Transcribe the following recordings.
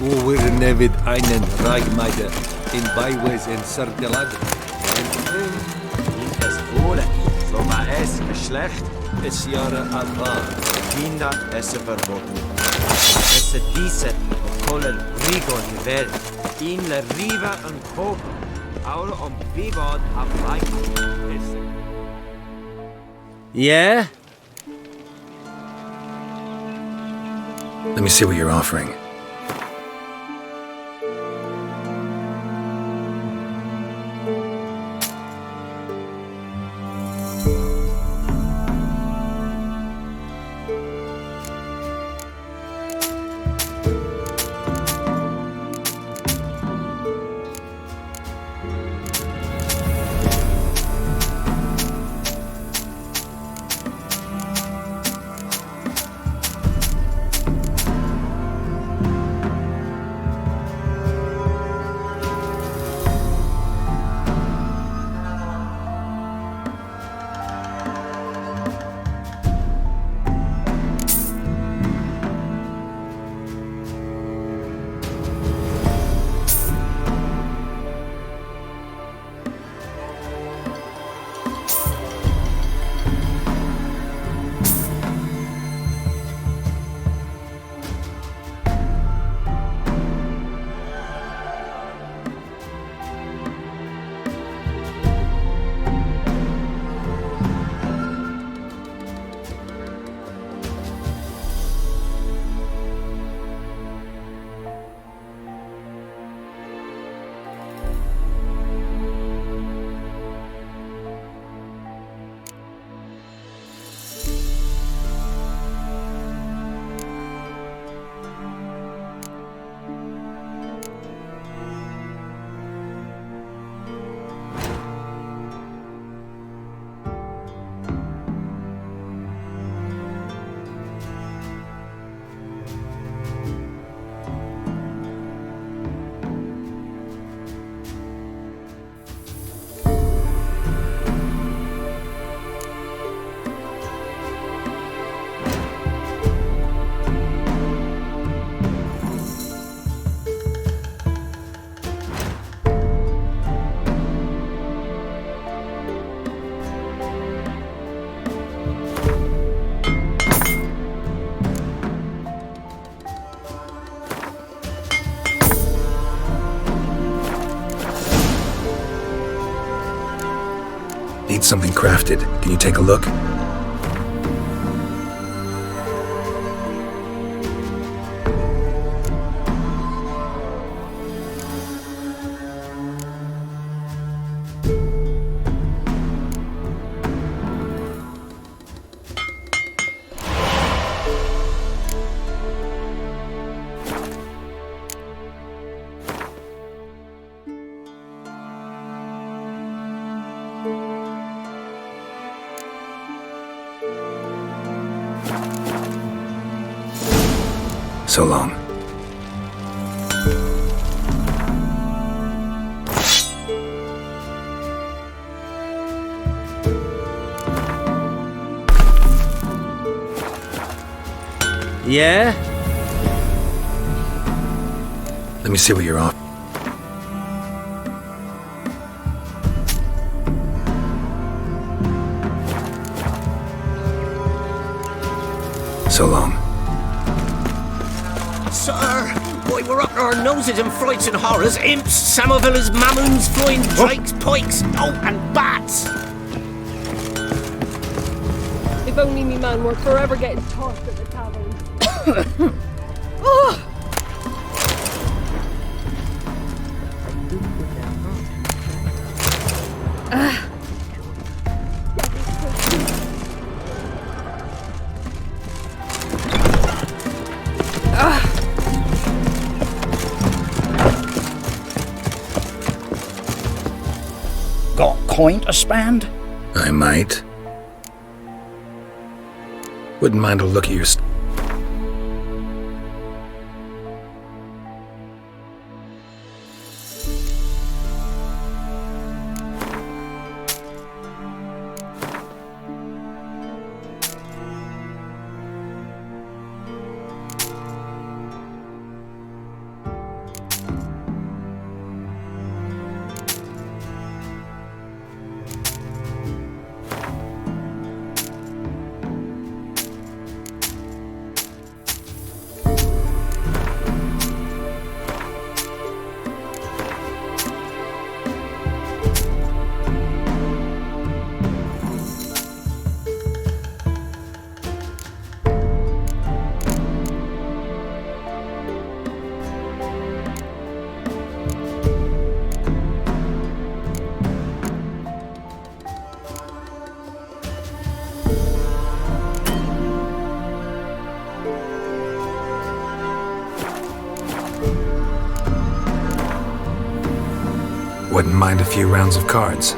Wir nevid einen Reichmeister in Beiwesen Sartelad. Es wurde, so war es schlecht. Es Jahre Avar. Kinder essen verboten. Es dice con el rigo nivel. In la riva en coco. Ahora vivo a Mike. Yeah? Let me see what you're offering. Need something crafted. Can you take a look? So long. Yeah? Let me see what you're off. So long. Sir, boy, we're up to our noses in frights and horrors. Imps, Samovillas, mammons, flying drakes, pikes, oh, and bats. If only me man were forever getting tossed at the tavern. Oh! Got coin to spend? I might. Wouldn't mind a look at your... wouldn't mind a few rounds of cards.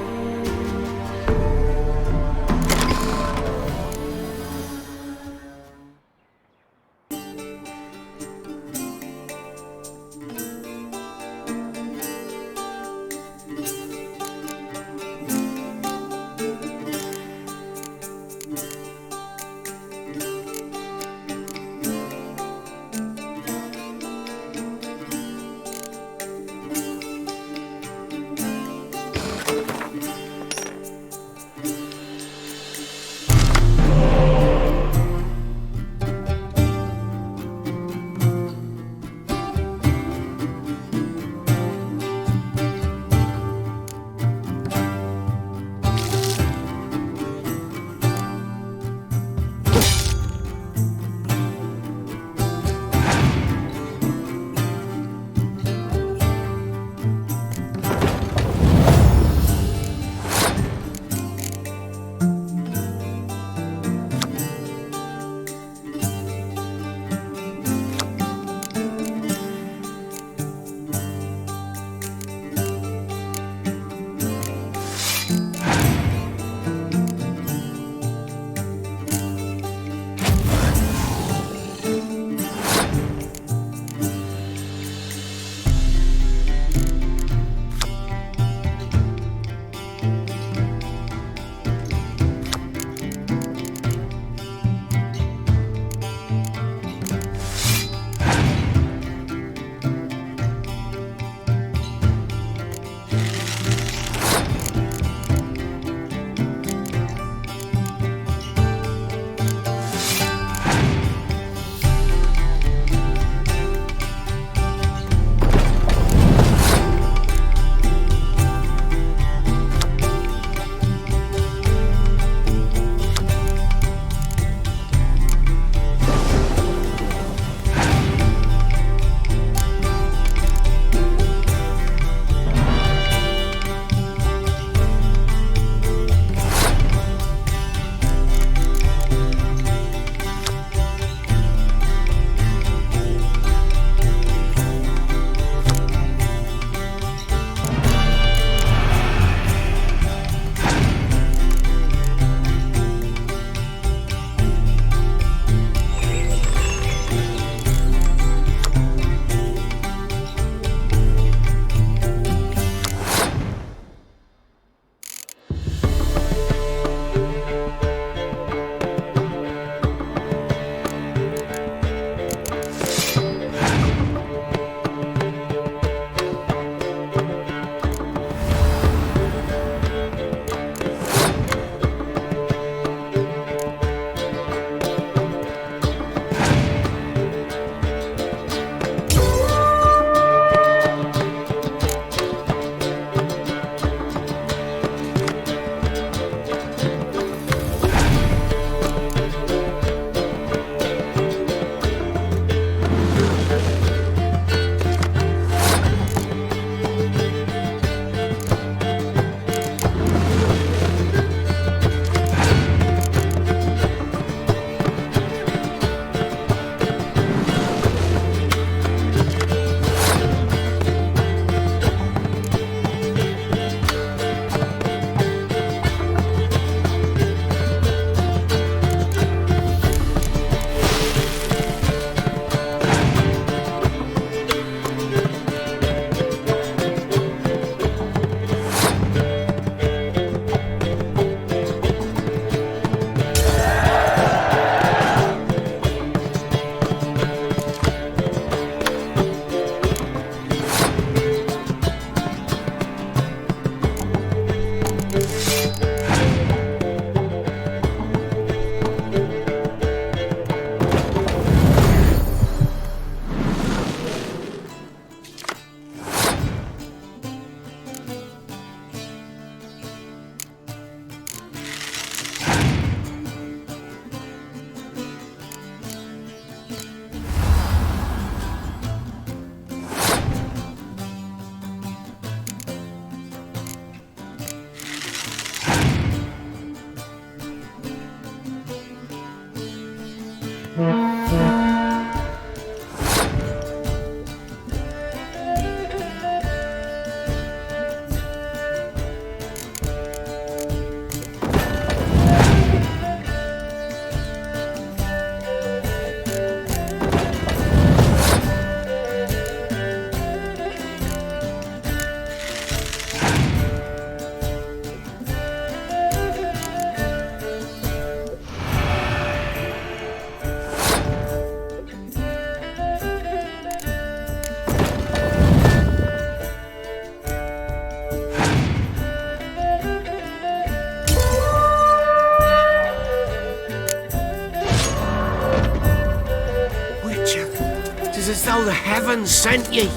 as though the heavens sent ye.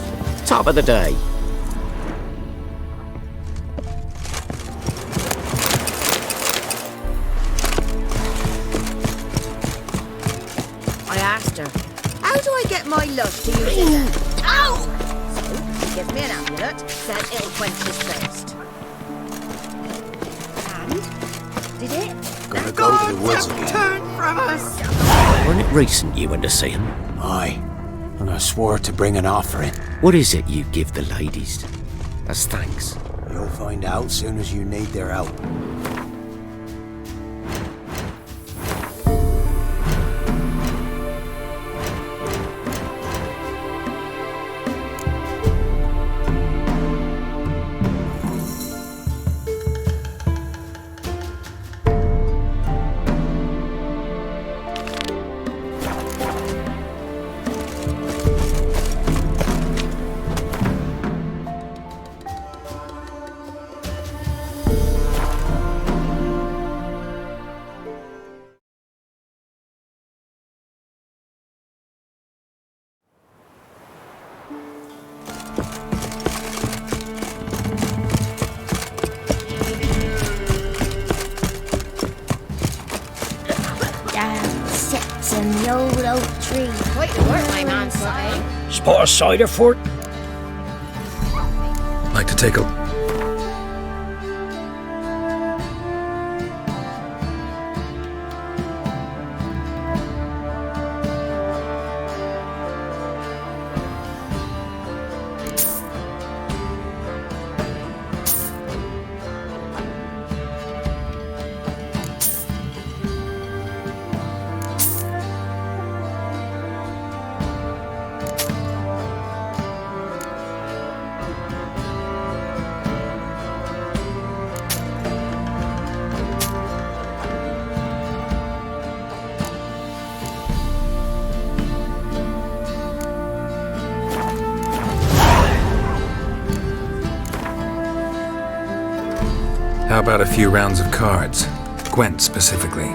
Top of the day. I asked her, how do I get my luck to use it? Ow! So, she gives me an amulet, said it'll quench his thirst. And? Did it? Gonna go to the woods again. Turn from us! Weren't it recent you went to see him? Aye. And I swore to bring an offering. What is it you give the ladies as thanks? You'll find out soon as you need their help. Sits in the old oak tree. Quite the work, my man saying. Spot a cider fort? Like to take a... How about a few rounds of cards? Gwent specifically.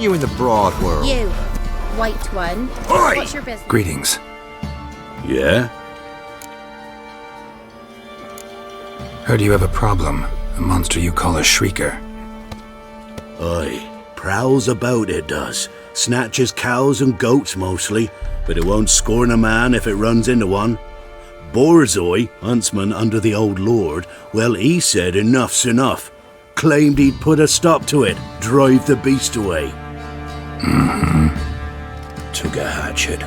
You in the broad world. You, white one. Oi! What's your business? Greetings. Yeah? Heard you have a problem. A monster you call a shrieker. Aye. Prowls about, it does. Snatches cows and goats mostly, but it won't scorn a man if it runs into one. Borzoi, huntsman under the old lord, well, he said enough's enough. Claimed he'd put a stop to it, drive the beast away. Took a hatchet.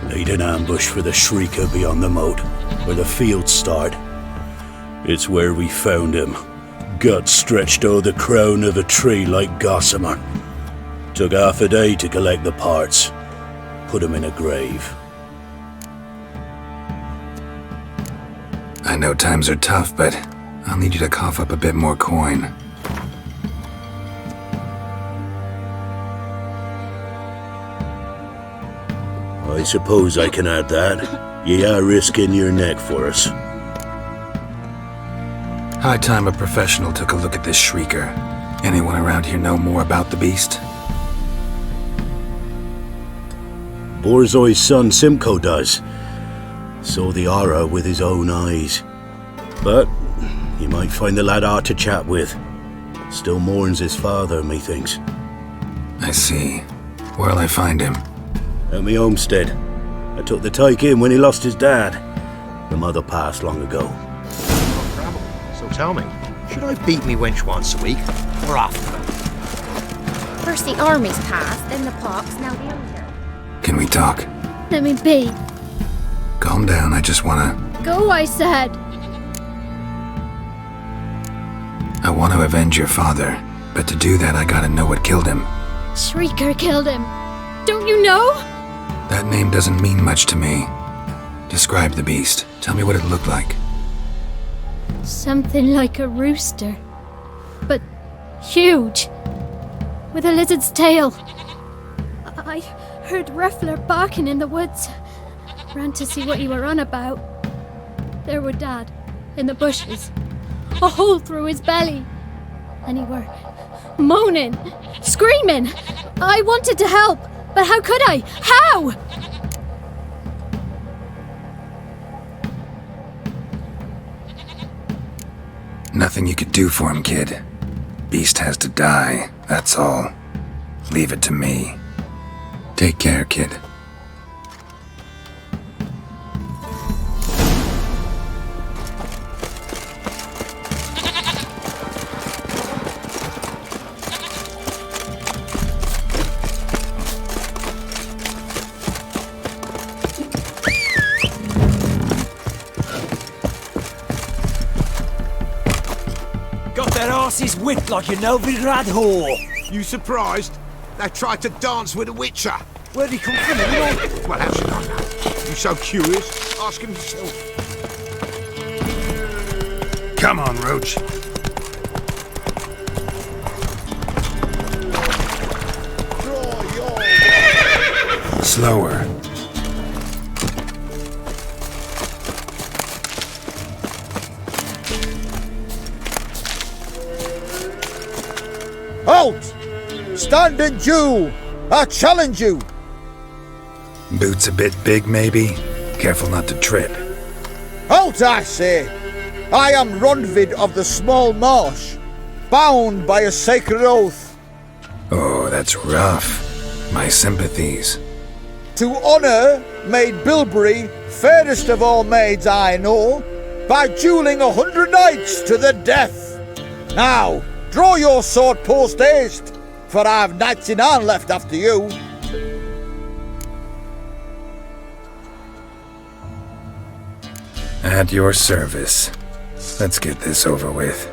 Laid an ambush for the shrieker beyond the moat, where the fields start. It's where we found him. Guts stretched o'er the crown of a tree like gossamer. Took half a day to collect the parts. Put him in a grave. I know times are tough, but I'll need you to cough up a bit more coin. I suppose I can add that. Ye are risking your neck for us. High time a professional took a look at this shrieker. Anyone around here know more about the beast? Borzoi's son Simcoe does. Saw the aura with his own eyes. But you might find the lad hard to chat with. Still mourns his father, methinks. I see. Where'll I find him? At me homestead. I took the tyke in when he lost his dad. The mother passed long ago. So tell me, should I beat me wench once a week, or after? First the army's passed, then the pox, now the hunter. Can we talk? Let me be. Calm down, I just wanna... Go, I said. I want to avenge your father, but to do that I gotta know what killed him. Shrieker killed him. Don't you know? That name doesn't mean much to me. Describe the beast. Tell me what it looked like. Something like a rooster. But huge. With a lizard's tail. I heard Ruffler barking in the woods. Ran to see what you were on about. There were Dad, in the bushes. A hole through his belly. And he were moaning, screaming. I wanted to help, but how could I? How? Nothing you could do for him, kid. Beast has to die, that's all. Leave it to me. Take care, kid. He's whipped like a Novigrad whore. You surprised? They tried to dance with a witcher. Where'd he come from anyway? Well, how should I know? You so curious? Ask him yourself. Come on, Roach. Slower. Halt! Stand and Jew! I challenge you! Boots a bit big, maybe? Careful not to trip. Halt, I say! I am Ronvid of the Small Marsh, bound by a sacred oath. Oh, that's rough. My sympathies. To honour Maid Bilberry, fairest of all maids I know, by duelling 100 knights to the death. Now, draw your sword post haste, for I've 99 left after you. At your service. Let's get this over with.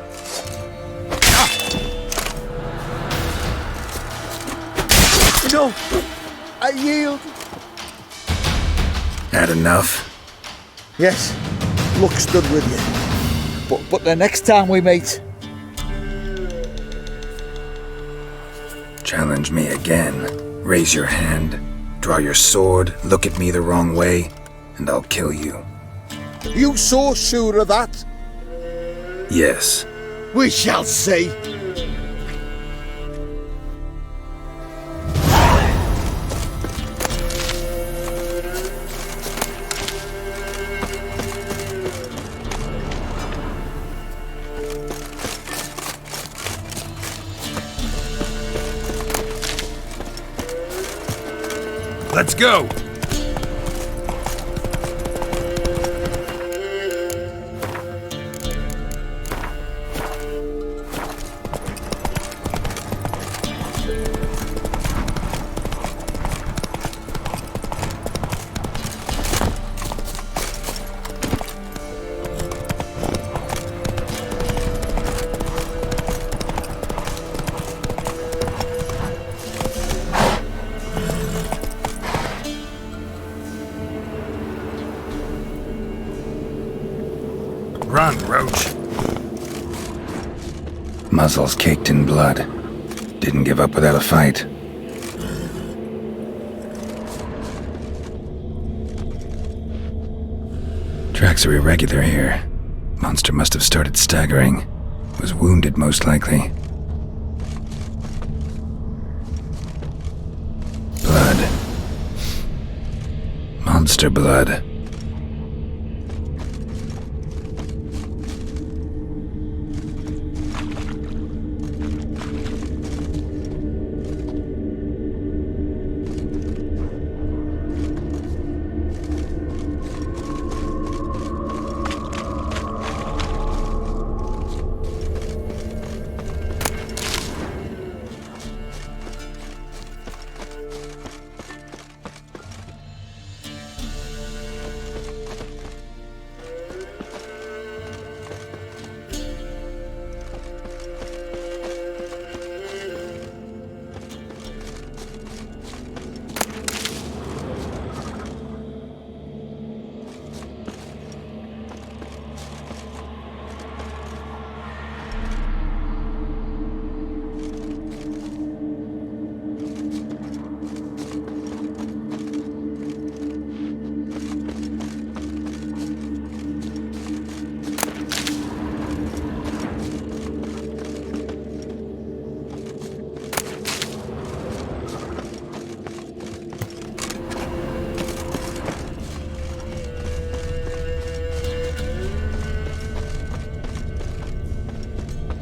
No, I yield. Had enough? Yes, luck stood with you. But the next time we meet... Challenge me again. Raise your hand, draw your sword, look at me the wrong way, and I'll kill you. You so sure of that? Yes. We shall see. Let's go! Run, Roach. Muzzles caked in blood. Didn't give up without a fight. Tracks are irregular here. Monster must have started staggering. Was wounded, most likely. Blood. Monster blood.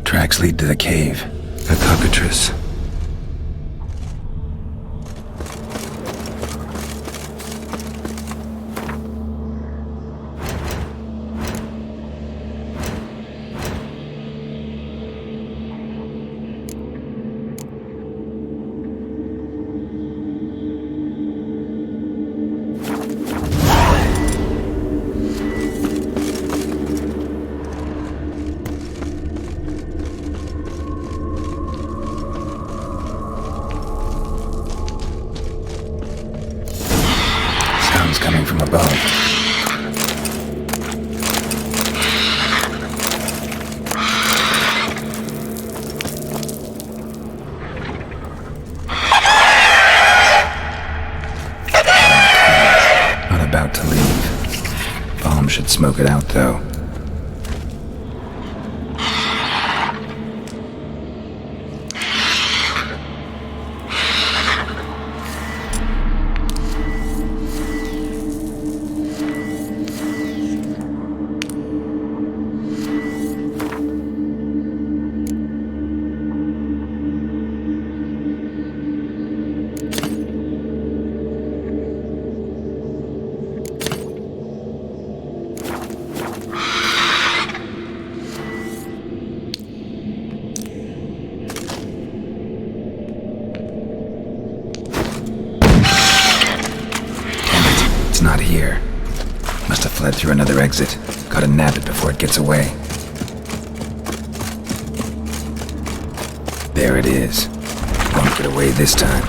Tracks lead to the cave. A cockatrice. Coming from above. Not about to leave. Bomb should smoke it out, though. It's not here. Must have fled through another exit. Gotta nab it before it gets away. There it is. Won't get away this time.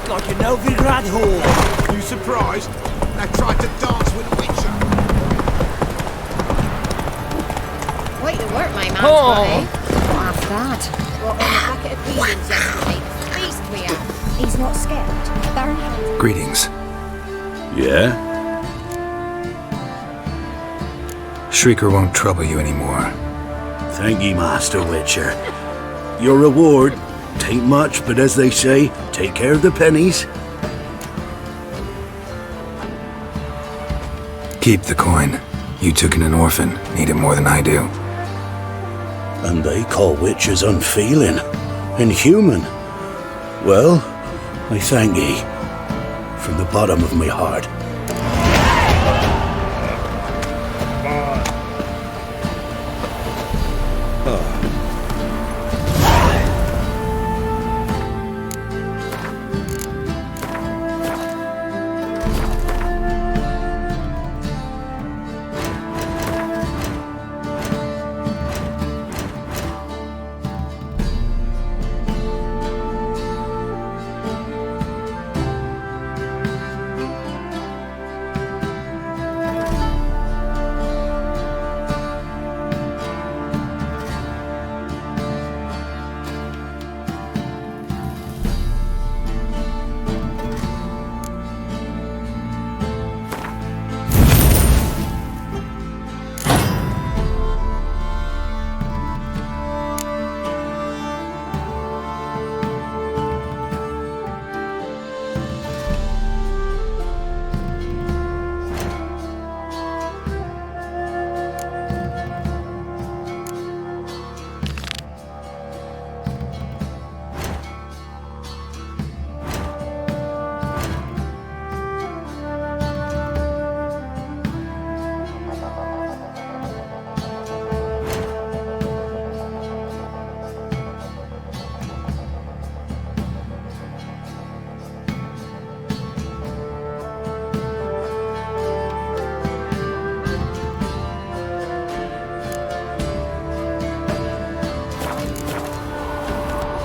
like a Novigrad whore. You surprised? They tried to dance with a witcher. Quite the work my man's got, eh? What after that? What, on the bucket of peelings yesterday? Beast we have. He's not scared. Baron. Greetings. Yeah? Shrieker won't trouble you anymore. Thank ye, Master Witcher. Your reward, tain't much, but as they say, take care of the pennies. Keep the coin. You took in an orphan. Need it more than I do. And they call witches unfeeling, inhuman. Well, I thank ye, from the bottom of my heart.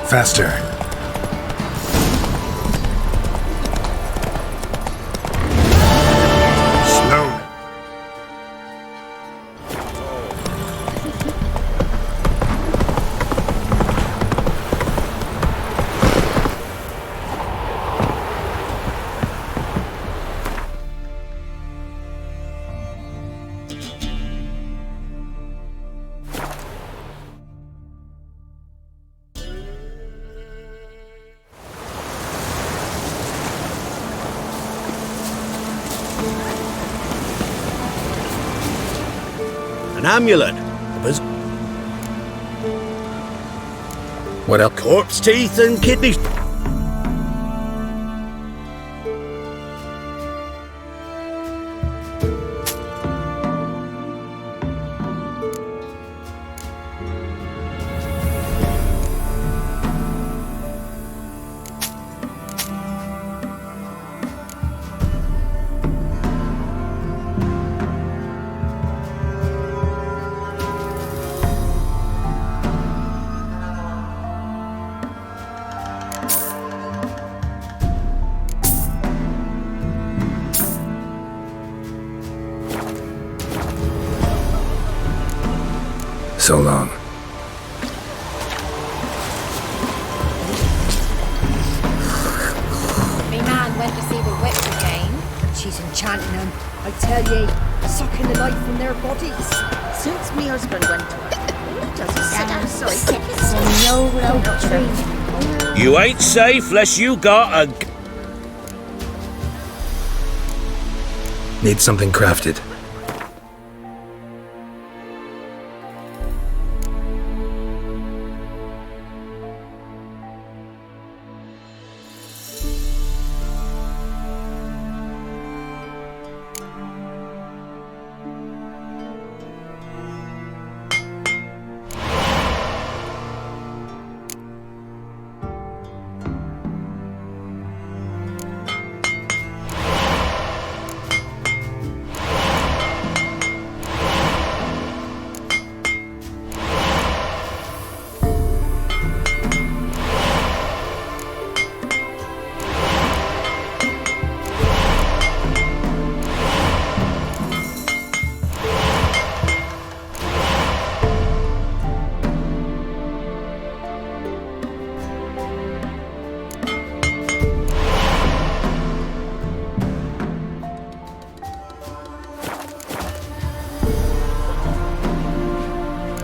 Faster. Slow. An amulet. What else? Corpse teeth and kidneys. So long. Me man went to see the witch again. She's enchanting them. I tell ye, sucking the life from their bodies. Since me husband went to her, does he sit outside? No tree. You ain't safe less you got a... Need something crafted.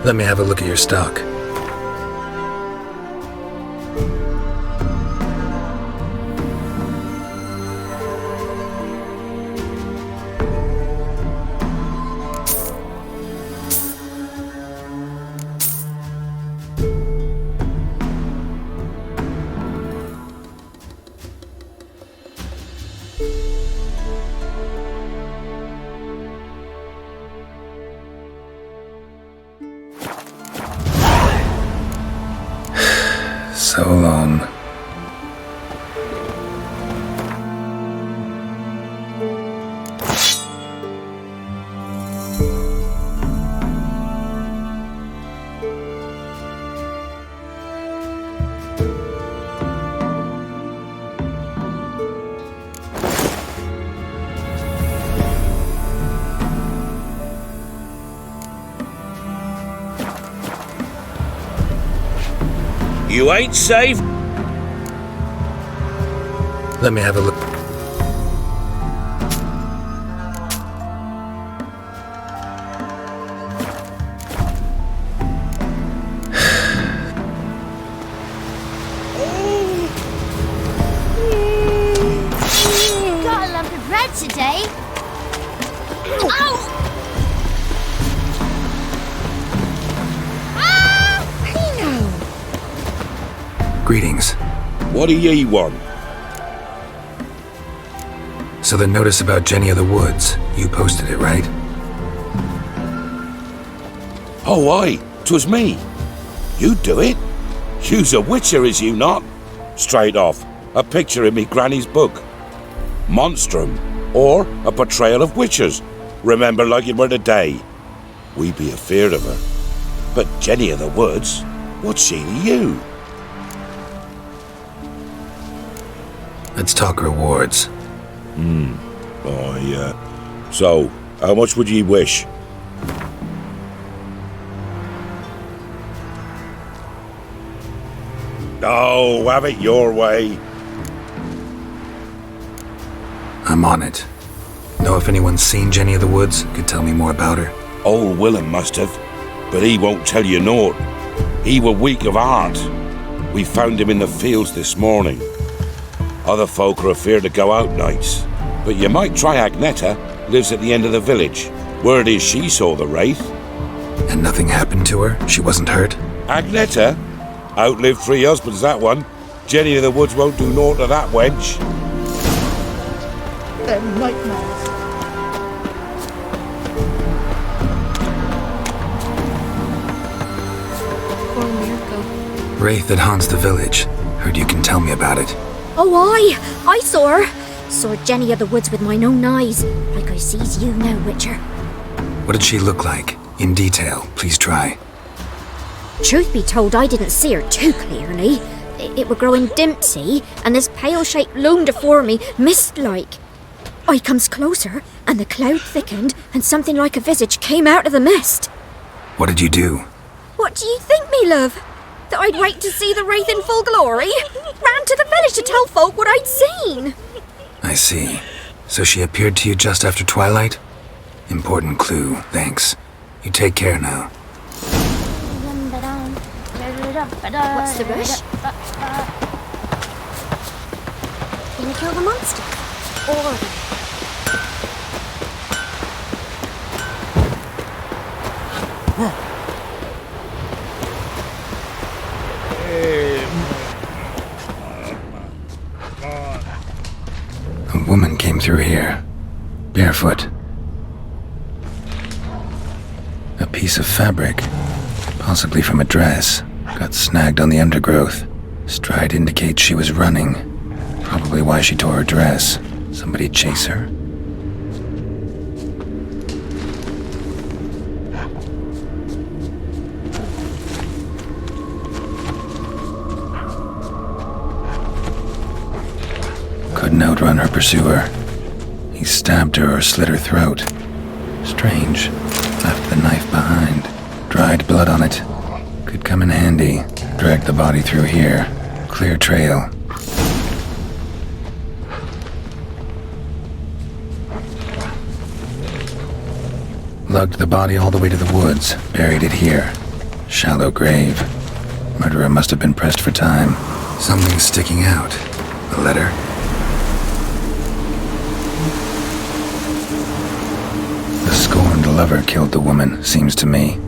Let me have a look at your stock. So long. You ain't safe. Let me have a look. Got a lump of bread today. Ow! Greetings. What do ye want? So the notice about Jenny of the Woods, you posted it, right? Oh, aye, 'twas me. You do it? You's a witcher, is you not? Straight off, a picture in me granny's book. Monstrum, or a portrayal of witchers. Remember like it were the day. We be afeard of her. But Jenny of the Woods, what's she to you? Let's talk rewards. Oh, yeah. So, how much would ye wish? Oh, have it your way. I'm on it. Know if anyone's seen Jenny of the Woods? Could tell me more about her. Old Willem must have, but he won't tell you naught. He were weak of heart. We found him in the fields this morning. Other folk are afeard to go out nights, but you might try Agneta, lives at the end of the village. Word is she saw the wraith. And nothing happened to her? She wasn't hurt? Agneta? Outlived 3 husbands, that one. Jenny of the Woods won't do naught to that wench. They're nightmares. Poor Mirko. Wraith that haunts the village. Heard you can tell me about it. Oh, I saw her. Saw Jenny of the Woods with mine own eyes, like I sees you now, Witcher. What did she look like? In detail, please try. Truth be told, I didn't see her too clearly. It were growing dim, see, and this pale shape loomed afore me, mist-like. I comes closer, and the cloud thickened, and something like a visage came out of the mist. What did you do? What do you think, me love? That I'd wait to see the wraith in full glory? Ran to the village to tell folk what I'd seen. I see. So she appeared to you just after twilight? Important clue, thanks. You take care now. What's the rush? Can you kill the monster? A woman came through here, barefoot. A piece of fabric, possibly from a dress, got snagged on the undergrowth. Stride indicates she was running. Probably why she tore her dress. Somebody chase her? Couldn't outrun her pursuer. He stabbed her or slit her throat. Strange. Left the knife behind. Dried blood on it. Could come in handy. Dragged the body through here. Clear trail. Lugged the body all the way to the woods. Buried it here. Shallow grave. Murderer must have been pressed for time. Something's sticking out. A letter? The scorned lover killed the woman, seems to me.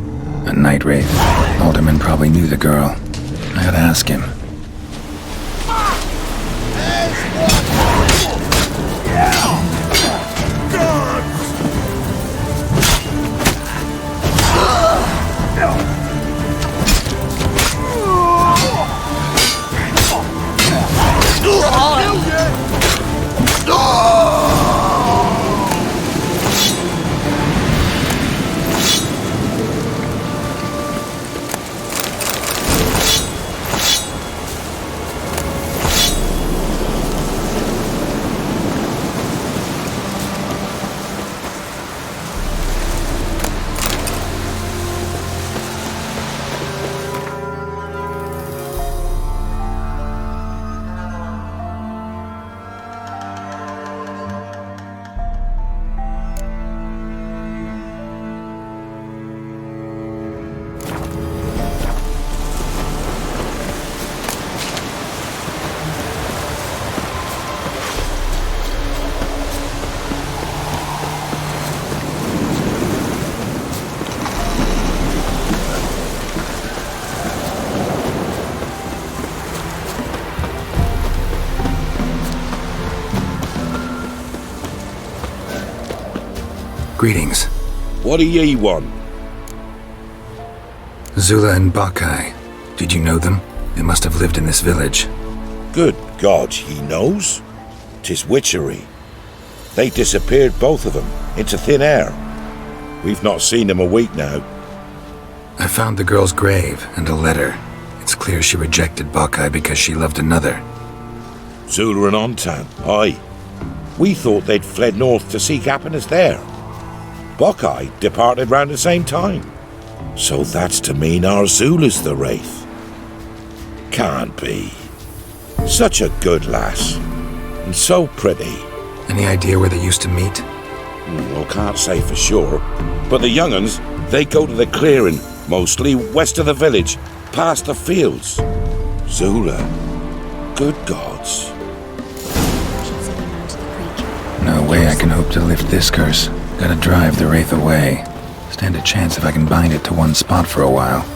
A night wraith. Alderman probably knew the girl. I gotta ask him. Greetings. What do ye want? Zula and Bakai. Did you know them? They must have lived in this village. Good God, he knows? 'Tis witchery. They disappeared, both of them, into thin air. We've not seen them a week now. I found the girl's grave and a letter. It's clear she rejected Bakai because she loved another. Zula and Ontan, aye. We thought they'd fled north to seek happiness there. Bakai departed round the same time. So that's to mean our Zula's the wraith. Can't be. Such a good lass. And so pretty. Any idea where they used to meet? Well, can't say for sure. But the young'uns, they go to the clearing, mostly west of the village, past the fields. Zula. Good gods. No way I can hope to lift this curse. Gotta drive the wraith away. Stand a chance if I can bind it to one spot for a while.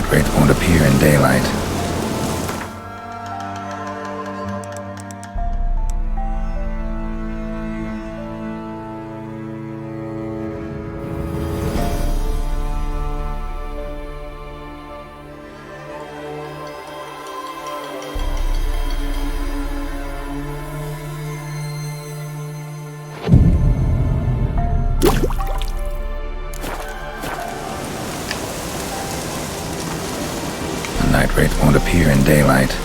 Wraith won't appear in daylight. Wraith won't appear in daylight.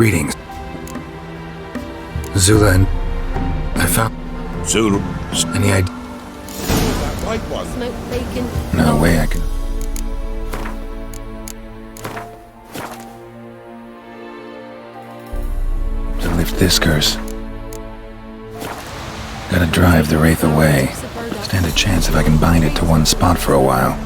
Greetings. Zula and... I found... Zulu. Any idea? That right one. Smoked bacon. No way I can... To lift this curse. Gotta drive the wraith away. Stand a chance if I can bind it to one spot for a while.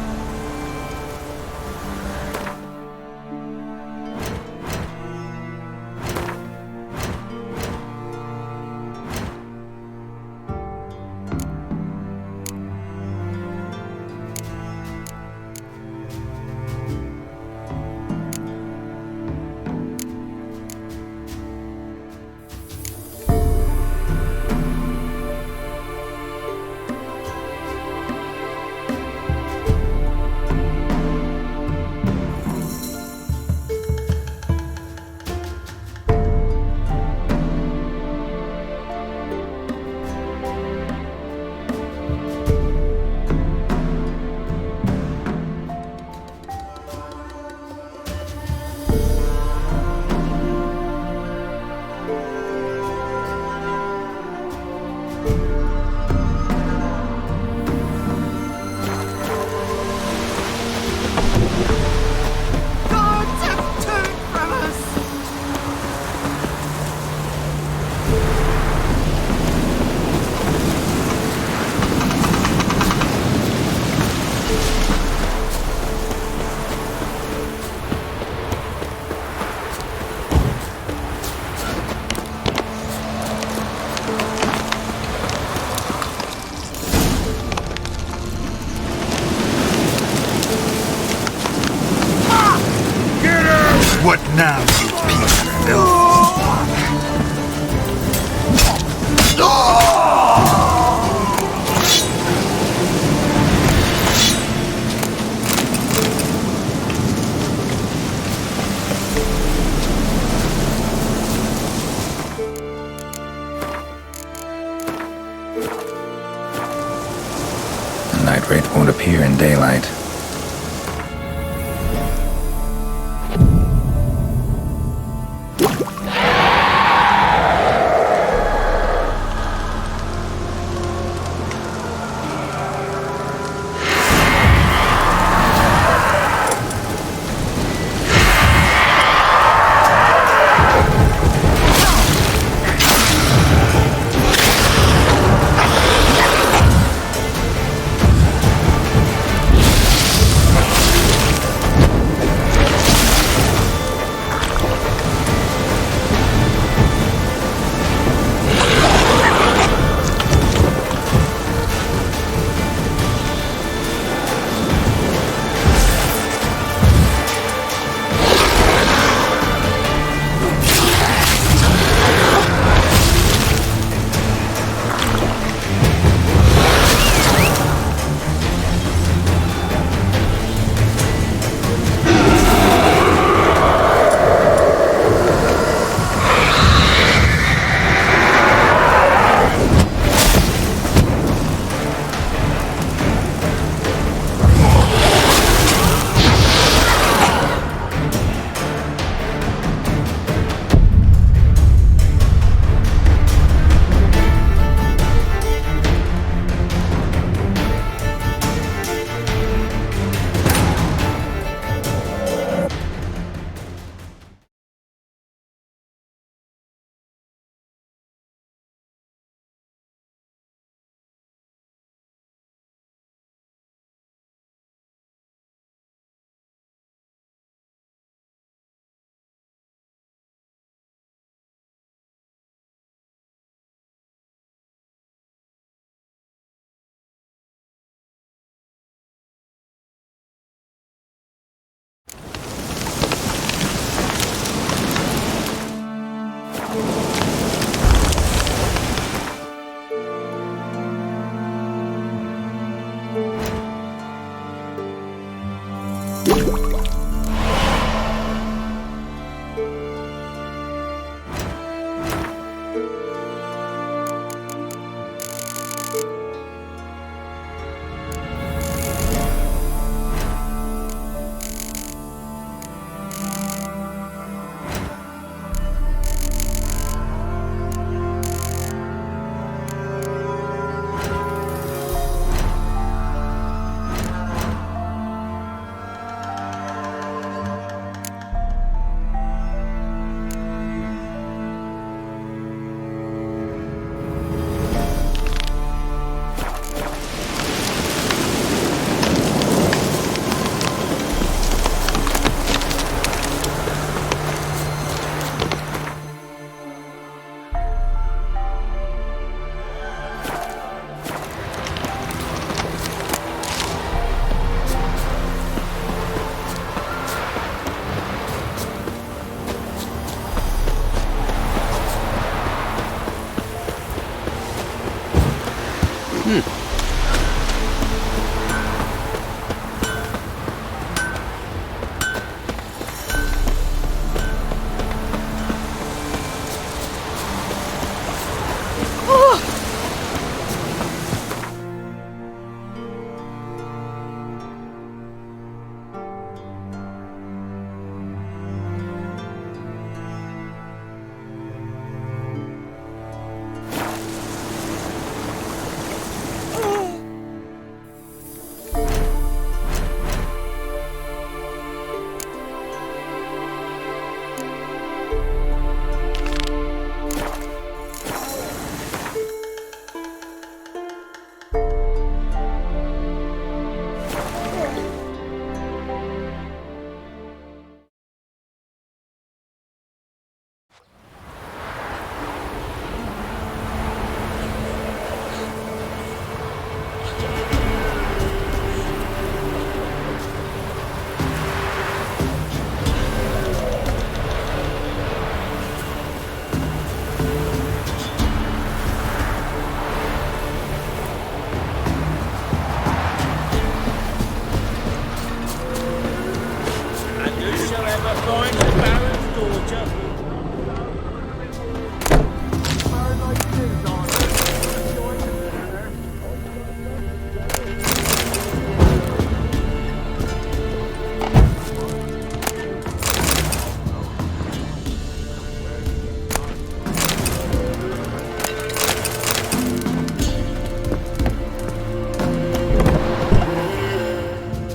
What now, you piece of filth? The night wraith won't appear in daylight.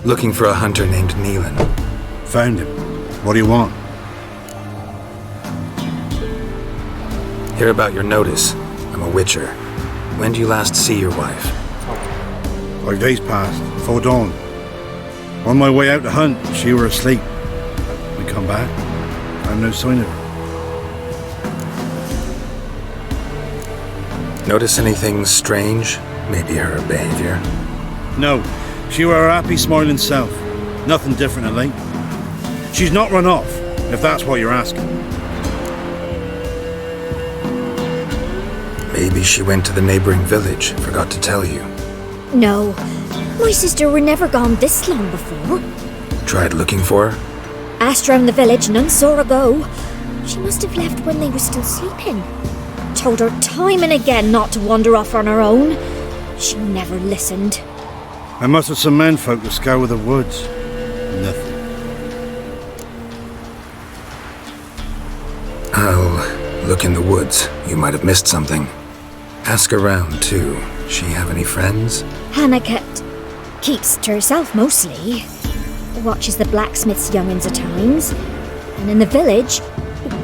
Looking for a hunter named Neelan. Found him. What do you want? Hear about your notice. I'm a witcher. When do you last see your wife? 5 days passed, before dawn. On my way out to hunt, she were asleep. We come back, found no sign of her. Notice anything strange? Maybe her behavior? No, she were her happy, smiling self. Nothing different of late. She's not run off, if that's what you're asking. Maybe she went to the neighboring village, forgot to tell you. No, my sister were never gone this long before. Tried looking for her? Asked round the village, none saw her go. She must have left when they were still sleeping. Told her time and again not to wander off on her own. She never listened. I must have some menfolk to scour the woods. Nothing. I'll look in the woods. You might have missed something. Ask around, too. She have any friends? Hannah keeps to herself mostly. Watches the blacksmith's young'uns at times. And in the village,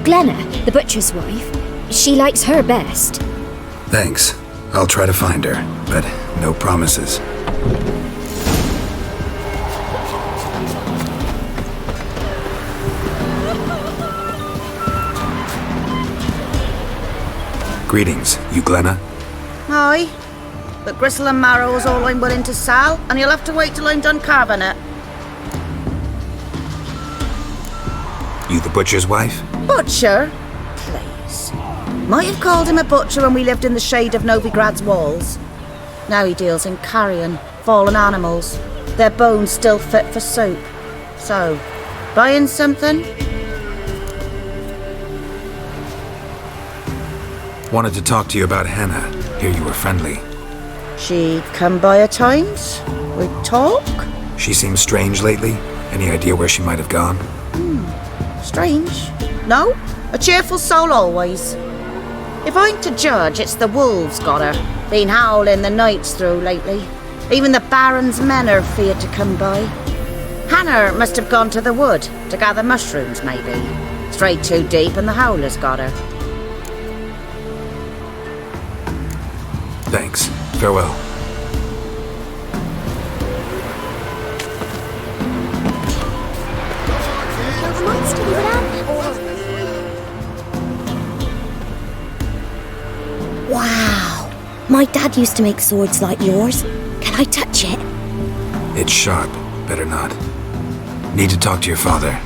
Glenna, the butcher's wife, she likes her best. Thanks. I'll try to find her, but no promises. Greetings, you Glenna? Aye. But gristle and marrow is all I'm willing to sell, and you'll have to wait till I'm done carving it. You the butcher's wife? Butcher? Please. Might have called him a butcher when we lived in the shade of Novigrad's walls. Now he deals in carrion, fallen animals. Their bones still fit for soup. So, buying something? Wanted to talk to you about Hannah. Hear you were friendly. She'd come by at times. We'd talk. She seems strange lately. Any idea where she might have gone? Strange. No, a cheerful soul always. If I'm to judge, it's the wolves got her. Been howling the nights through lately. Even the Baron's men are feared to come by. Hannah must have gone to the wood to gather mushrooms, maybe. Strayed too deep and the howlers got her. Thanks. Farewell. Wow. My dad used to make swords like yours. Can I touch it? It's sharp. Better not. Need to talk to your father.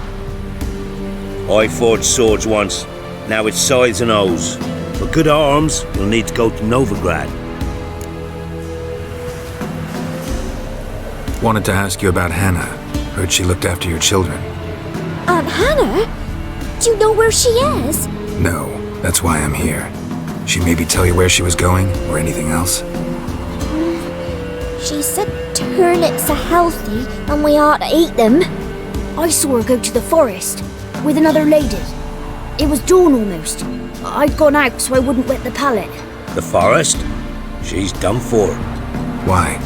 I forged swords once. Now it's scythes and hoes. For good arms, you'll need to go to Novigrad. Wanted to ask you about Hannah. Heard she looked after your children. Aunt Hannah? Do you know where she is? No, that's why I'm here. She maybe tell you where she was going, or anything else? She said turnips are healthy and we ought to eat them. I saw her go to the forest with another lady. It was dawn almost. I'd gone out so I wouldn't wet the pallet. The forest? She's done for. Why?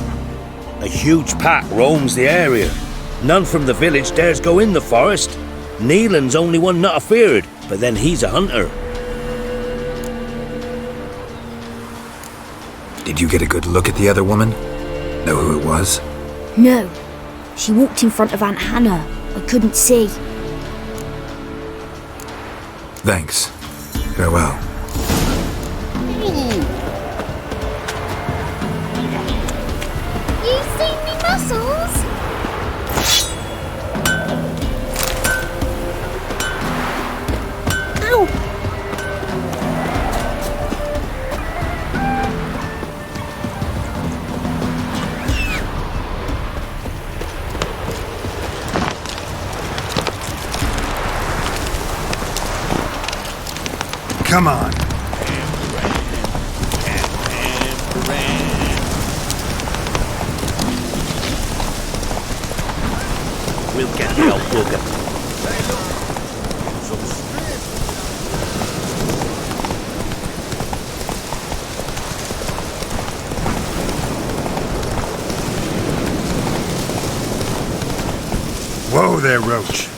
A huge pack roams the area. None from the village dares go in the forest. Neelan's only one not afeared, but then he's a hunter. Did you get a good look at the other woman? Know who it was? No. She walked in front of Aunt Hannah. I couldn't see. Thanks. Farewell. You seen me muscles? Ow! Come on. We'll get the old bugger. Whoa there, Roach.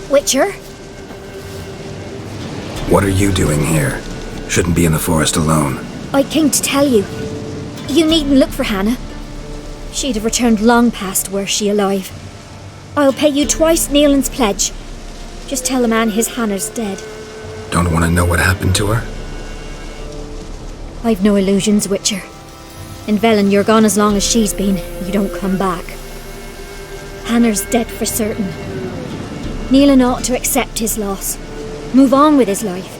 Witcher? What are you doing here? Shouldn't be in the forest alone. I came to tell you. You needn't look for Hannah. She'd have returned long past were she alive. I'll pay you twice Neelan's pledge. Just tell the man his Hannah's dead. Don't want to know what happened to her? I've no illusions, Witcher. In Velen, you're gone as long as she's been. You don't come back. Hannah's dead for certain. Neelan ought to accept his loss. Move on with his life.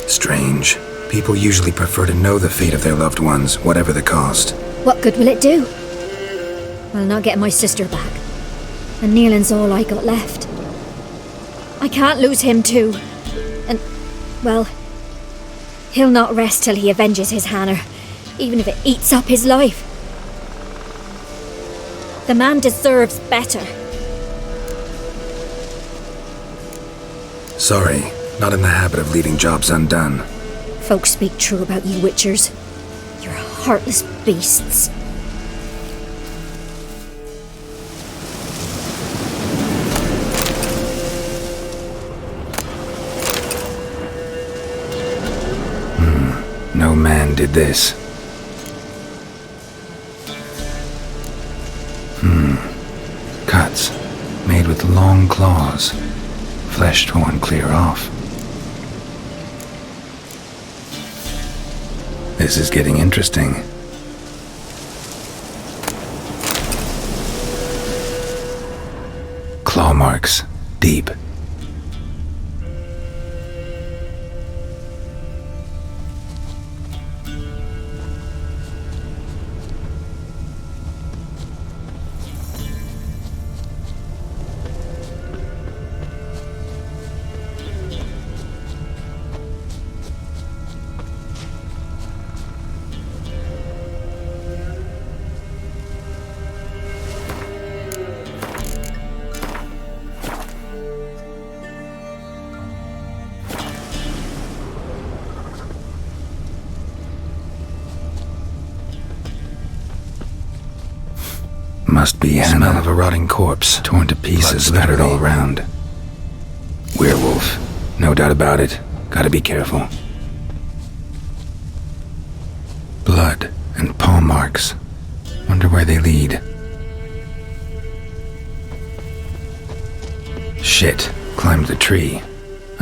Strange. People usually prefer to know the fate of their loved ones, whatever the cost. What good will it do? I'll not get my sister back. And Neelan's all I got left. I can't lose him too. And, well, he'll not rest till he avenges his Hannah, even if it eats up his life. The man deserves better. Sorry, not in the habit of leaving jobs undone. Folks speak true about you Witchers. You're heartless beasts. No man did this. Cuts, made with long claws, flesh torn clear off. This is getting interesting. Claw marks, deep. Must be Hannah. Smell of a rotting corpse, torn to pieces, littered all around. Werewolf, no doubt about it. Gotta be careful. Blood and paw marks. Wonder where they lead. Shit, climbed the tree.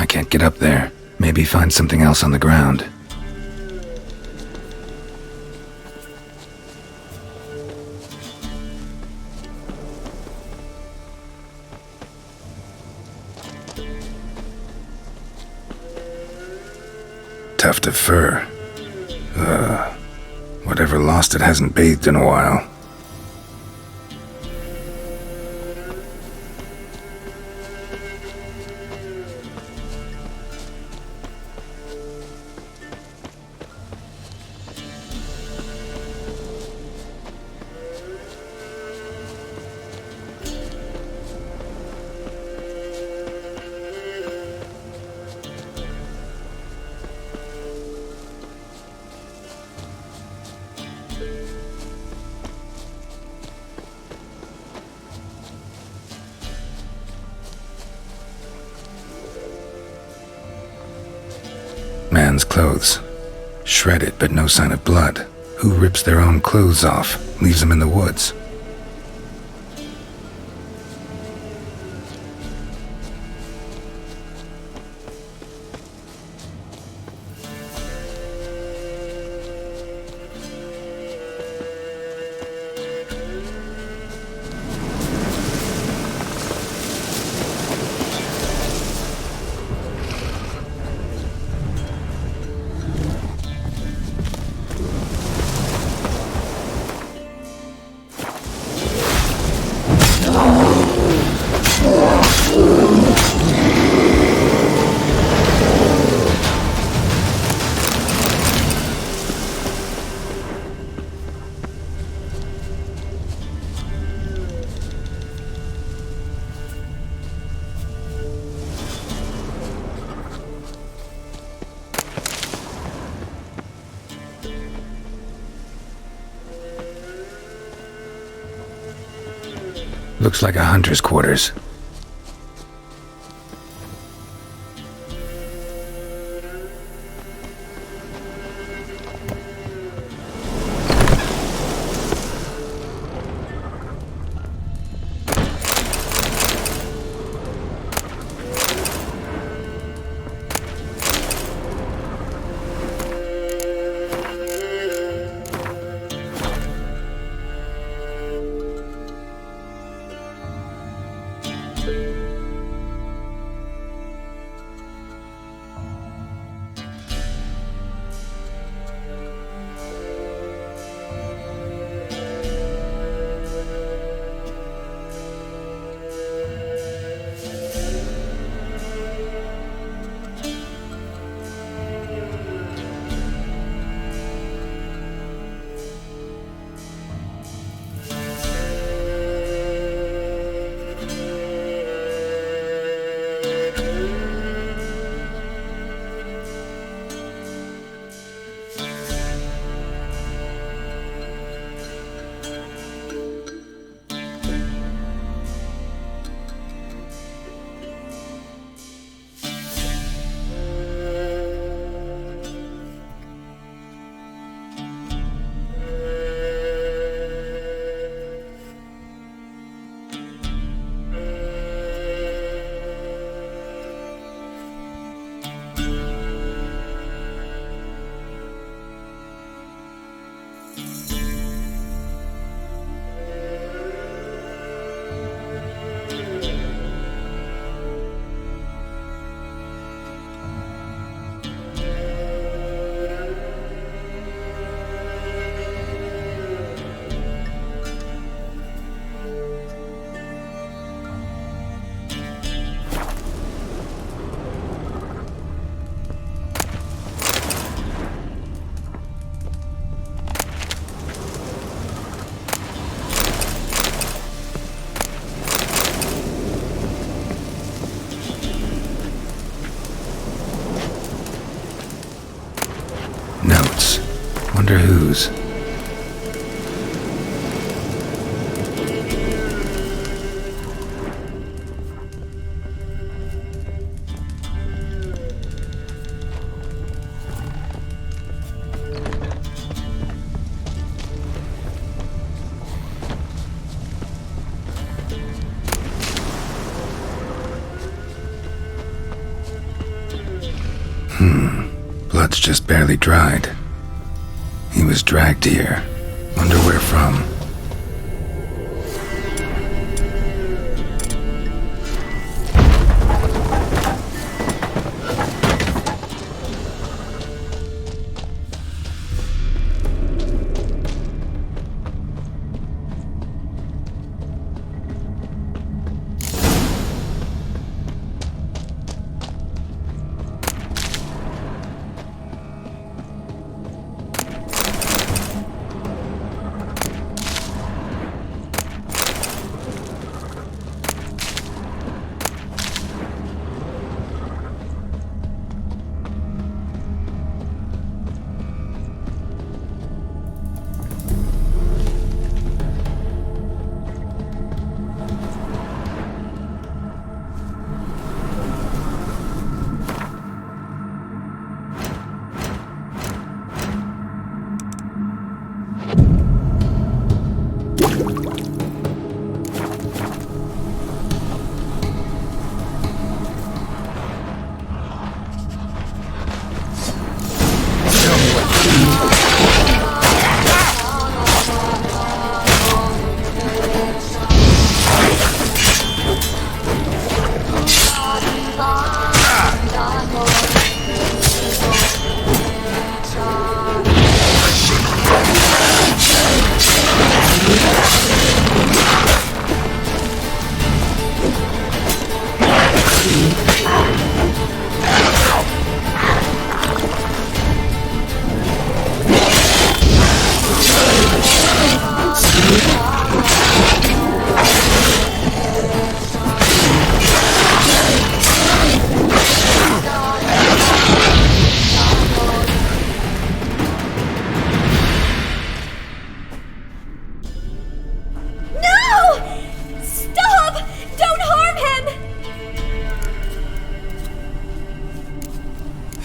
I can't get up there. Maybe find something else on the ground. Tuft of fur. Whatever lost it hasn't bathed in a while. Man's clothes. Shredded, but no sign of blood. Who rips their own clothes off, leaves them in the woods? Looks like a hunter's quarters. Notes. Wonder whose. Blood's just barely dried. He was dragged here. Wonder where from.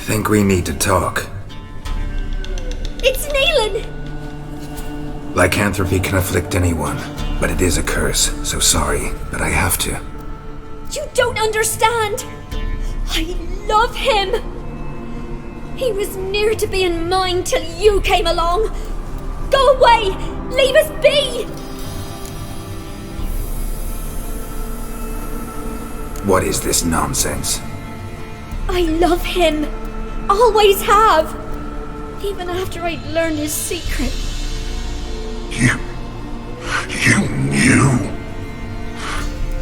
Think we need to talk. It's Neelan! Lycanthropy can afflict anyone, but it is a curse, so sorry, but I have to. You don't understand! I love him! He was near to being mine till you came along! Go away! Leave us be! What is this nonsense? I love him! Always have! Even after I'd learned his secret. You knew?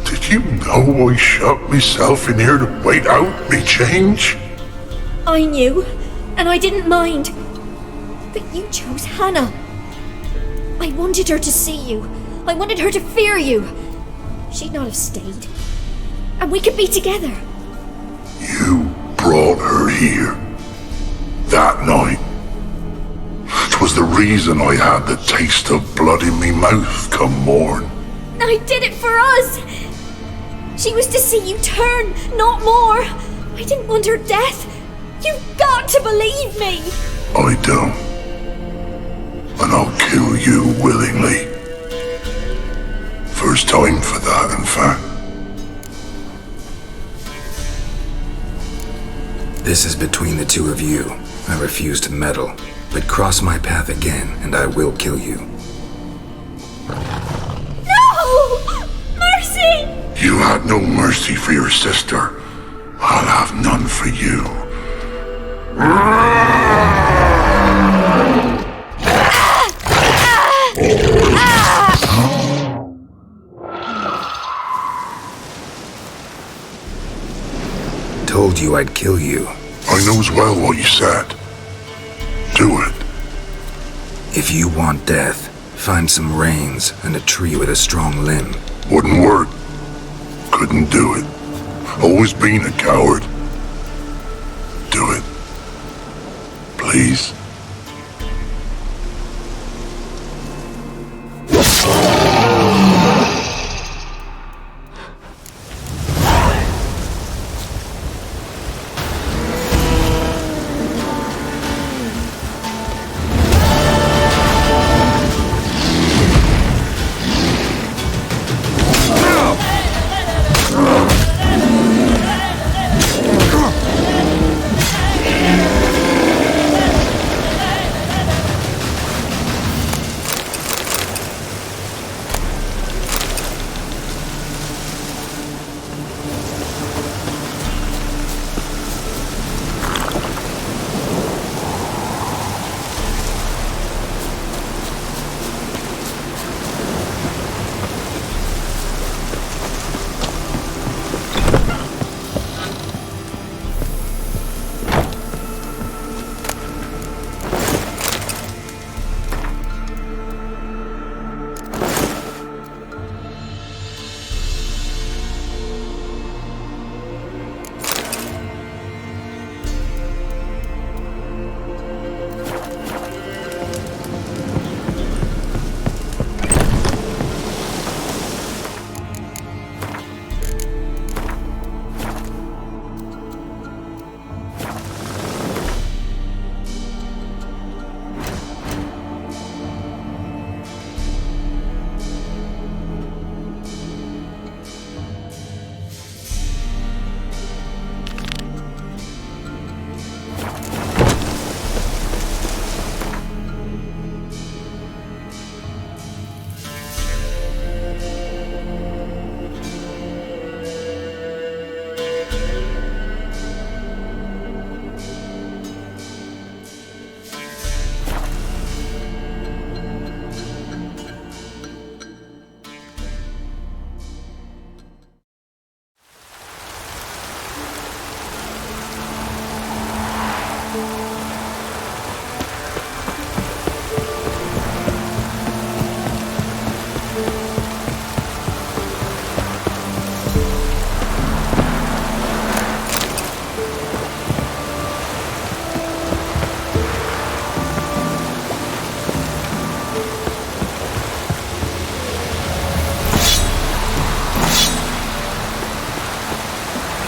Did you know I shut myself in here to wait out me change? I knew, and I didn't mind. But you chose Hannah. I wanted her to see you. I wanted her to fear you. She'd not have stayed. And we could be together. You brought her here. That night. 'Twas the reason I had the taste of blood in me mouth come morn. I did it for us! She was to see you turn, not more. I didn't want her death. You've got to believe me! I don't. And I'll kill you willingly. First time for that, in fact. This is between the two of you. I refuse to meddle, but cross my path again and I will kill you. No! Mercy! You had no mercy for your sister. I'll have none for you. Told you I'd kill you. I knows well what you said. Do it. If you want death, find some reins and a tree with a strong limb. Wouldn't work. Couldn't do it. Always been a coward. Do it. Please.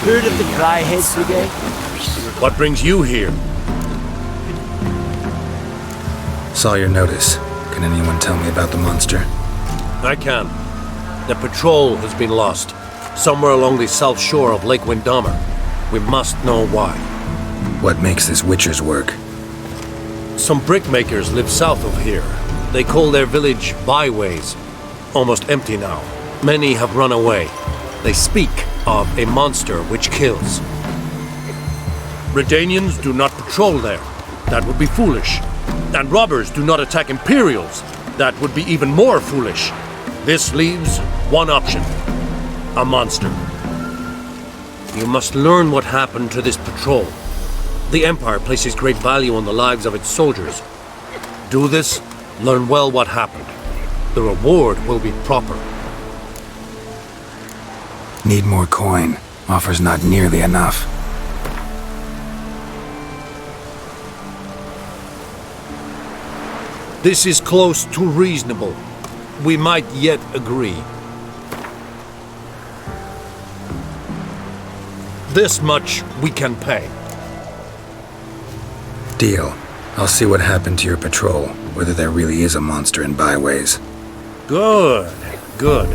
Heard of the Cryheads Brigade? What brings you here? Saw your notice. Can anyone tell me about the monster? I can. The patrol has been lost, somewhere along the south shore of Lake Windammer. We must know why. What makes this Witcher's work? Some brickmakers live south of here. They call their village byways. Almost empty now. Many have run away. They speak of a monster which kills. Redanians do not patrol there. That would be foolish. And robbers do not attack Imperials. That would be even more foolish. This leaves one option. A monster. You must learn what happened to this patrol. The Empire places great value on the lives of its soldiers. Do this, learn well what happened. The reward will be proper. Need more coin. Offer's not nearly enough. This is close to reasonable. We might yet agree. This much we can pay. Deal. I'll see what happened to your patrol, whether there really is a monster in byways. Good, good.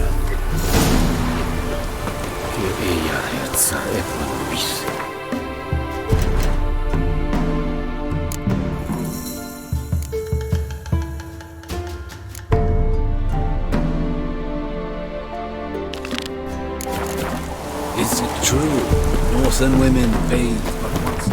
Is it true? Northern women bathe but once.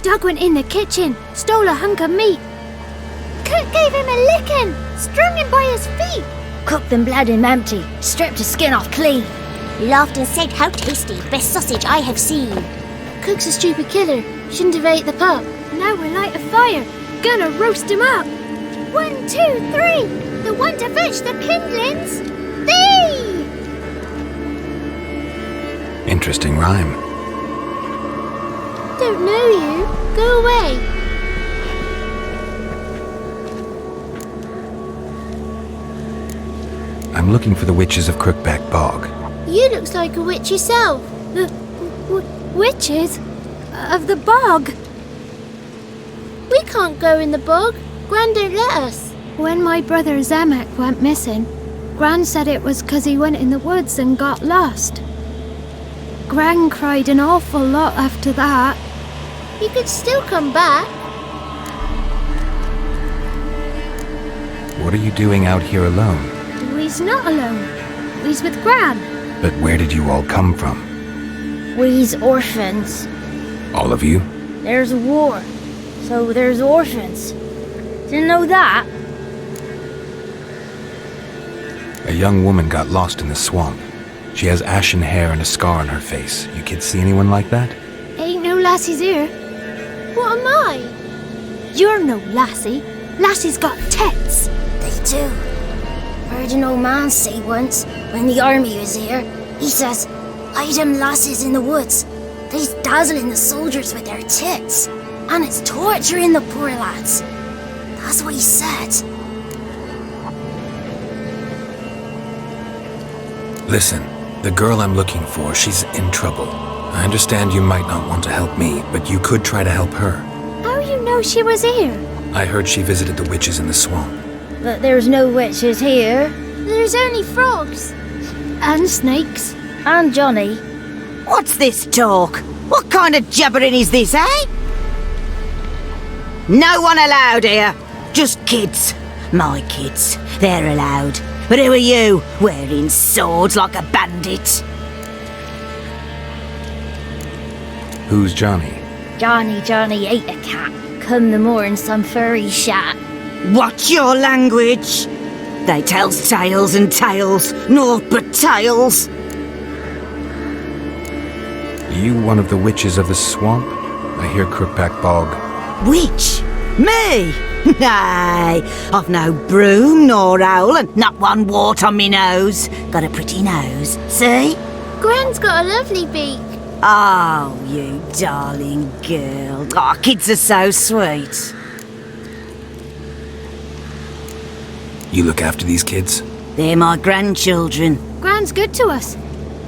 Doug went in the kitchen, stole a hunk of meat. Cook gave him a licking, strung him by his feet. Cooked and bled him empty, stripped his skin off clean. Laughed and said, "How tasty, best sausage I have seen." Cook's a stupid killer, shouldn't have ate the pup. Now we'll light a fire, gonna roast him up. 1, 2, 3, the one to fetch the pindlings, thee! Interesting rhyme. Don't know you, go away. I'm looking for the witches of Crookback Bog. You looks like a witch yourself. The witches of the bog. We can't go in the bog. Gran don't let us. When my brother Zemek went missing, Gran said it was 'cause he went in the woods and got lost. Gran cried an awful lot after that. You could still come back. What are you doing out here alone? We's not alone. We's with Gran. But where did you all come from? We's orphans. All of you? There's a war, so there's orphans. Didn't know that? A young woman got lost in the swamp. She has ashen hair and a scar on her face. You kids see anyone like that? Ain't no lassies here. What am I? You're no lassie. Lassie's got tits. They do. Heard an old man say once, when the army was here, he says, "Hide them lasses in the woods. They's dazzling the soldiers with their tits, and it's torturing the poor lads." That's what he said. Listen, the girl I'm looking for, she's in trouble. I understand you might not want to help me, but you could try to help her. How you know she was here? I heard she visited the witches in the swamp. But there's no witches here. There's only frogs. And snakes. And Johnny. What's this talk? What kind of jabbering is this, eh? No one allowed here. Just kids. My kids. They're allowed. But who are you, wearing swords like a bandit? Who's Johnny? Johnny ate a cat. Come the more in some furry shat. Watch your language. They tells tales and tales, naught but tales. You one of the witches of the swamp? I hear Crookback Bog. Witch? Me? Nay, I've no broom nor owl and not one wart on me nose. Got a pretty nose, see? Gwen's got a lovely beak. Oh, you darling girl. Oh, kids are so sweet. You look after these kids? They're my grandchildren. Gran's good to us.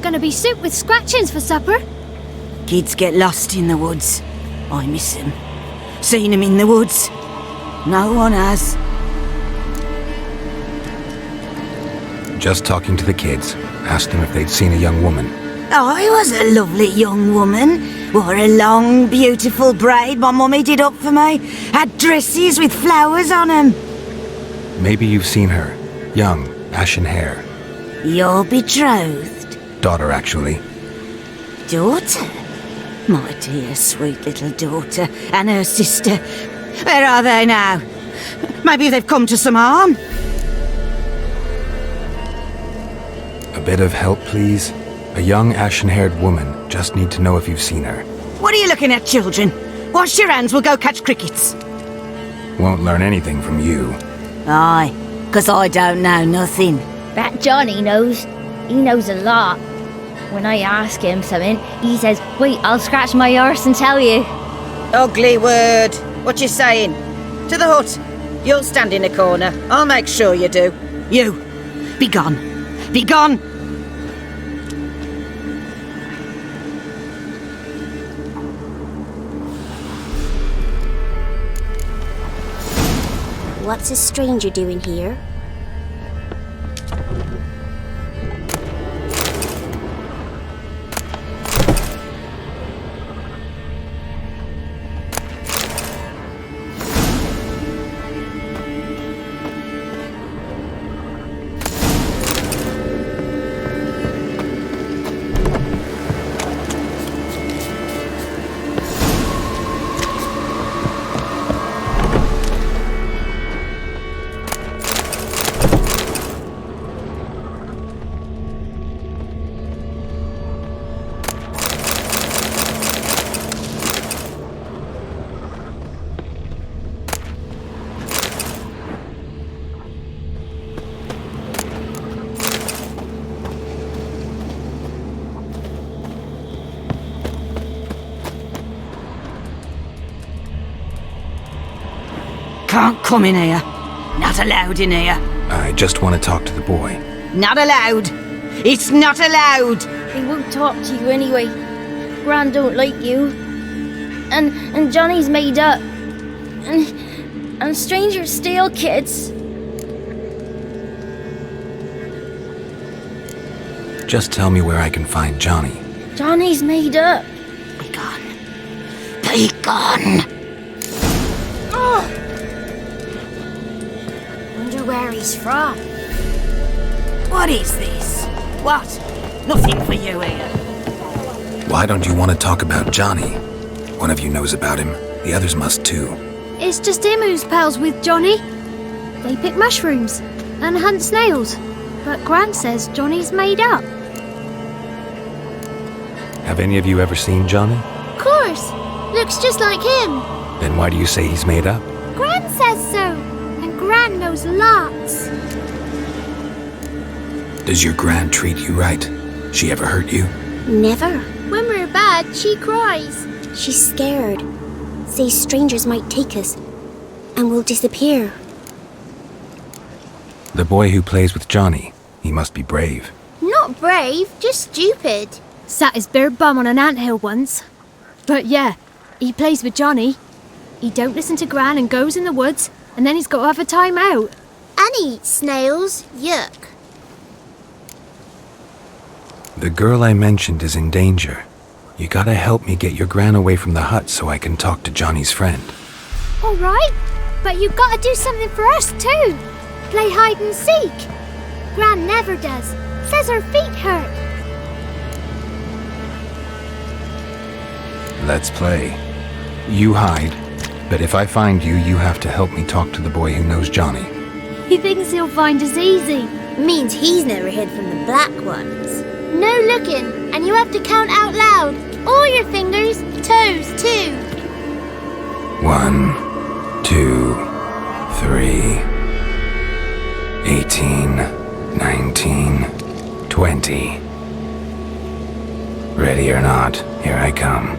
Gonna be soup with scratchings for supper. Kids get lost in the woods. I miss them. Seen them in the woods. No one has. Just talking to the kids. Asked them if they'd seen a young woman. I was a lovely young woman. Wore a long, beautiful braid my mummy did up for me. Had dresses with flowers on them. Maybe you've seen her. Young, ashen hair. Your betrothed? Daughter, actually. Daughter? My dear, sweet little daughter and her sister. Where are they now? Maybe they've come to some harm. A bit of help, please? A young, ashen-haired woman. Just need to know if you've seen her. What are you looking at, children? Wash your hands, we'll go catch crickets. Won't learn anything from you. Aye, 'cause I don't know nothing. That Johnny knows. He knows a lot. When I ask him something, he says, "Wait, I'll scratch my arse and tell you." Ugly word. What you saying? To the hut. You'll stand in a corner. I'll make sure you do. You, be gone. Be gone! What's a stranger doing here? can't come in here. Not allowed in here. I just want to talk to the boy. Not allowed. It's not allowed. He won't talk to you anyway. Gran don't like you. And Johnny's made up. And strangers steal kids. Just tell me where I can find Johnny. Johnny's made up. Be gone. Be gone. Oh! Wonder where he's from. What is this? What? Nothing for you here. Why don't you want to talk about Johnny? One of you knows about him. The others must too. It's just him who's pals with Johnny. They pick mushrooms and hunt snails. But Gran says Johnny's made up. Have any of you ever seen Johnny? Of course. Looks just like him. Then why do you say he's made up? Gran says so. And Gran knows lots. Does your Gran treat you right? She ever hurt you? Never. When we're bad, she cries. She's scared. Says strangers might take us. And we'll disappear. The boy who plays with Johnny, he must be brave. Not brave, just stupid. Sat his bare bum on an anthill once. But yeah, he plays with Johnny. He don't listen to Gran and goes in the woods, and then he's got to have a time out. And he eats snails. Yuck. The girl I mentioned is in danger. You gotta help me get your Gran away from the hut so I can talk to Johnny's friend. All right, but you gotta do something for us too. Play hide and seek. Gran never does. Says her feet hurt. Let's play. You hide, but if I find you, you have to help me talk to the boy who knows Johnny. He thinks he'll find us easy. Means he's never hid from the black ones. No looking, and you have to count out loud. All your fingers, toes too. 1, 2, 3, 18, 19, 20. Ready or not, here I come.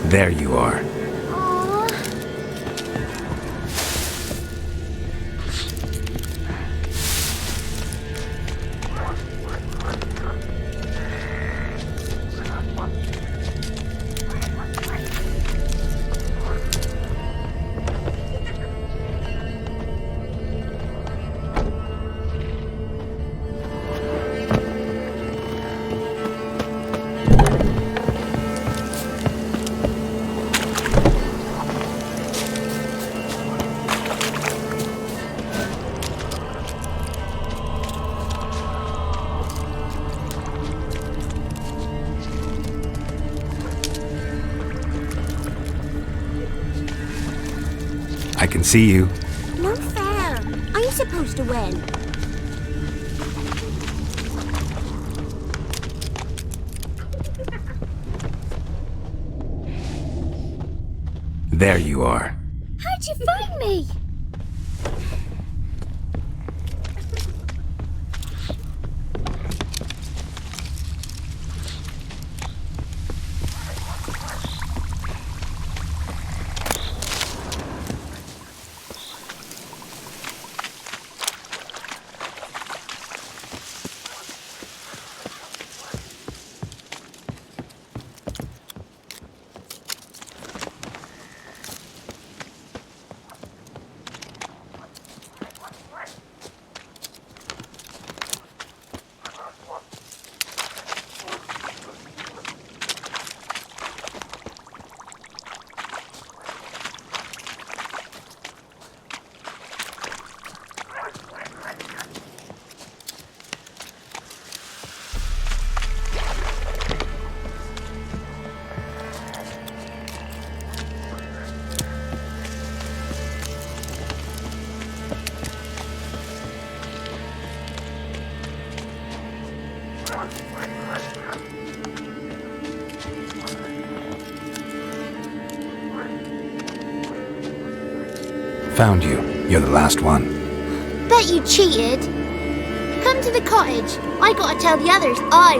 There you are. I can see you. No fair. I'm supposed to win. There you are. How'd you find me? Found you. You're the last one. Bet you cheated. Come to the cottage. I gotta tell the others I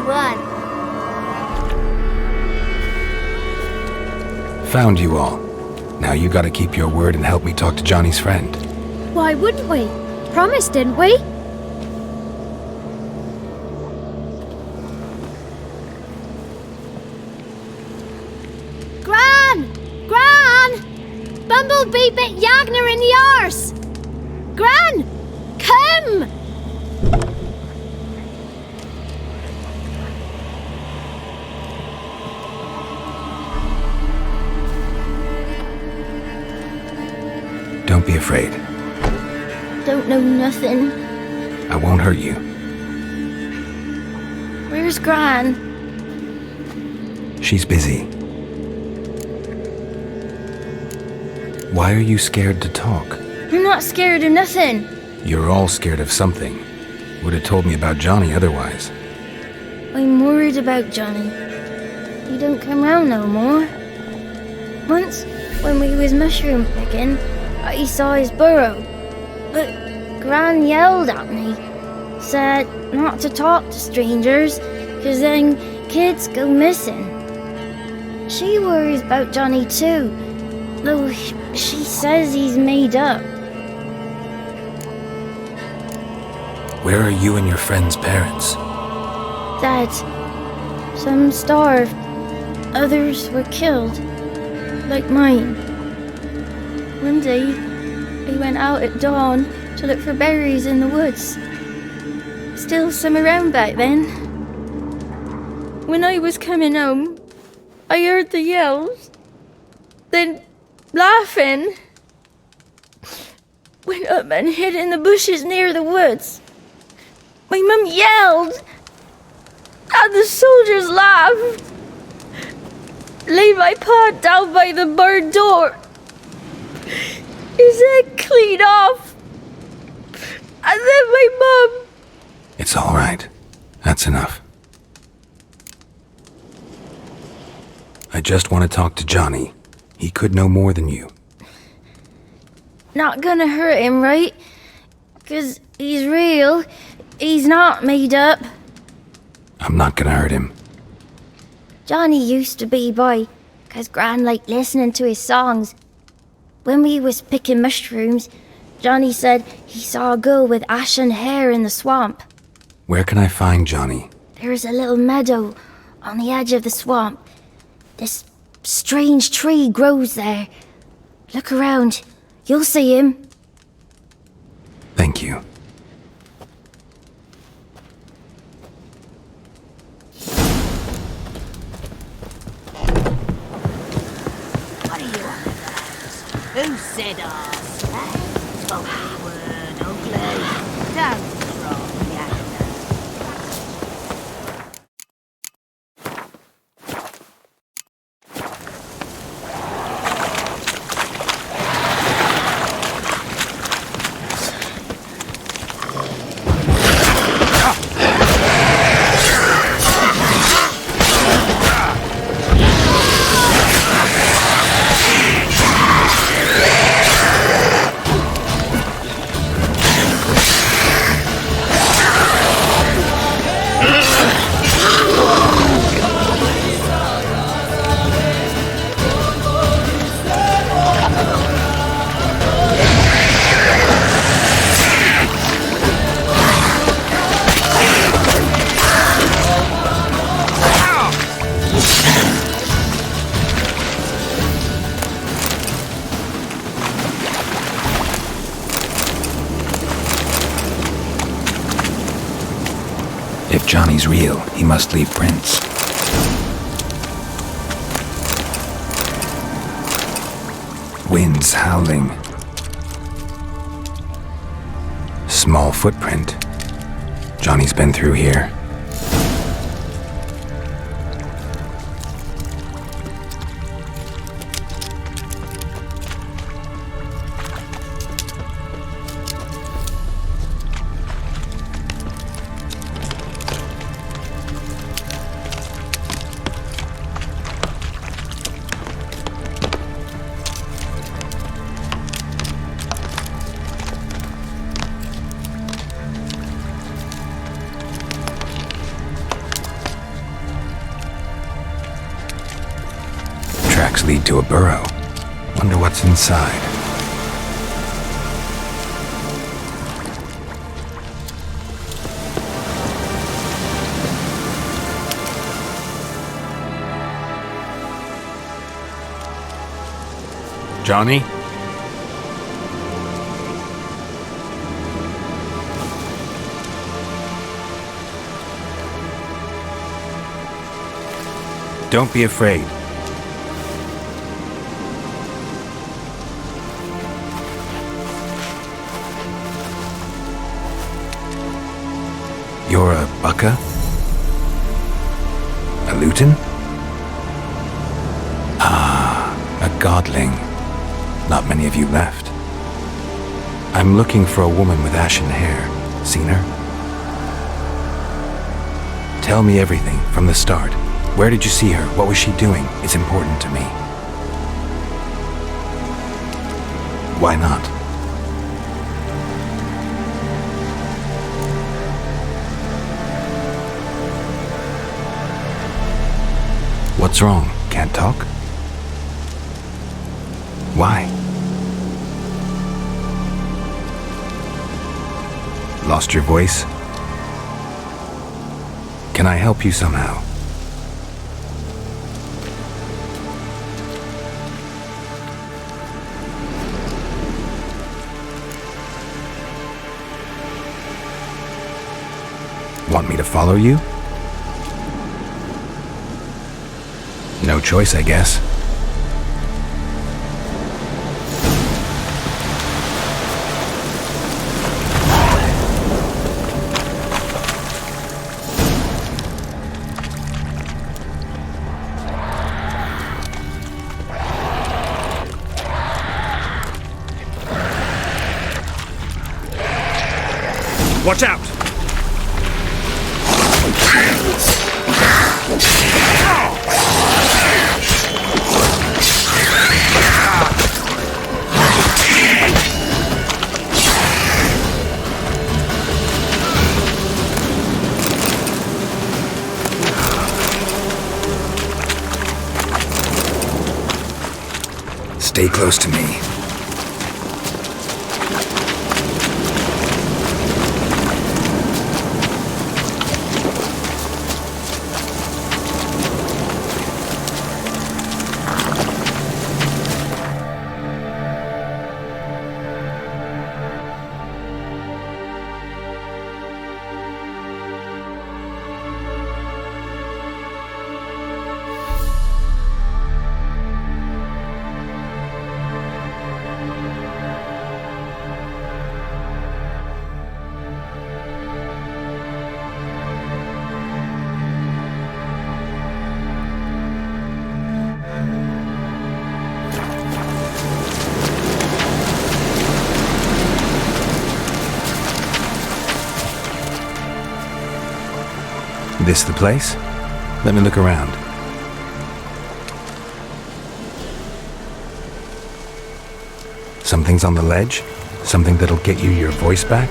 won. Found you all. Now you gotta keep your word and help me talk to Johnny's friend. Why wouldn't we? Promised, didn't we? Gran! Gran! Bumblebee bit Yagner in the arse! Gran! Come! Don't be afraid. Don't know nothing. I won't hurt you. Where's Gran? She's busy. Why are you scared to talk? I'm not scared of nothing. You're all scared of something. Would have told me about Johnny otherwise. I'm worried about Johnny. He don't come round no more. Once, when we was mushroom picking, I saw his burrow. But Gran yelled at me. Said not to talk to strangers, 'cause then kids go missing. She worries about Johnny too, though she says he's made up. Where are you and your friend's parents? Dad, some starved, others were killed, like mine. One day, I went out at dawn to look for berries in the woods. Still some around back then. When I was coming home, I heard the yells, then laughing. Went up and hid in the bushes near the woods. My mum yelled, and the soldiers laughed. Laid my pa down by the barn door. His head clean off. And then my mum. It's all right. That's enough. I just want to talk to Johnny. He could know more than you. Not gonna hurt him, right? 'Cause he's real. He's not made up. I'm not gonna hurt him. Johnny used to be by, 'cause Gran liked listening to his songs. When we was picking mushrooms, Johnny said he saw a girl with ashen hair in the swamp. Where can I find Johnny? There's a little meadow on the edge of the swamp. This strange tree grows there. Look around. You'll see him. Thank you. What are you on about? Who said us? Spoke the word, ugly. Don't wrong, If Johnny's real, he must leave prints. Winds howling. Small footprint. Johnny's been through here. lead to a burrow. Wonder what's inside. Johnny? Don't be afraid. You're a Bucka? A Luton? Ah, a godling. Not many of you left. I'm looking for a woman with ashen hair. Seen her? Tell me everything from the start. Where did you see her? What was she doing? It's important to me. Why not? What's wrong? Can't talk? Why? Lost your voice? Can I help you somehow? Want me to follow you? No choice, I guess. Watch out! Stay close to me. This the place? Let me look around. Something's on the ledge? Something that'll get you your voice back?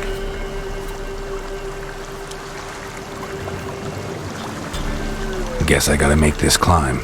Guess I gotta make this climb.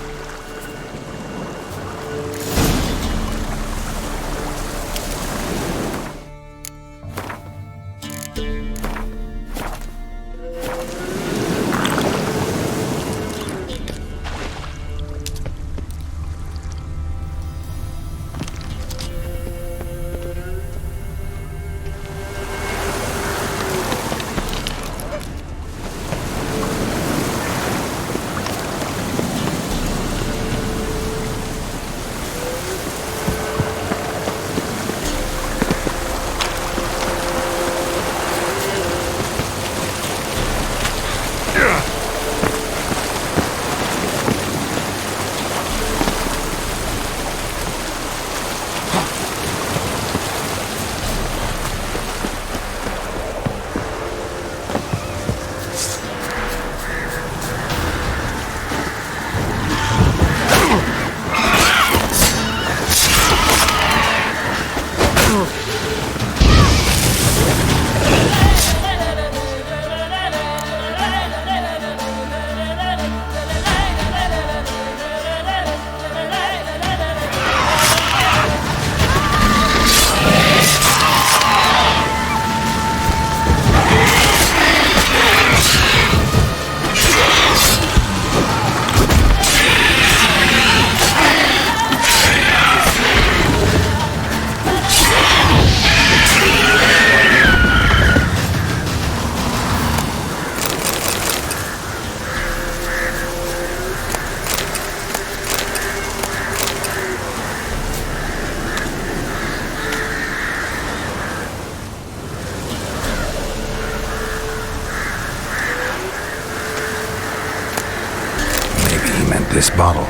this bottle.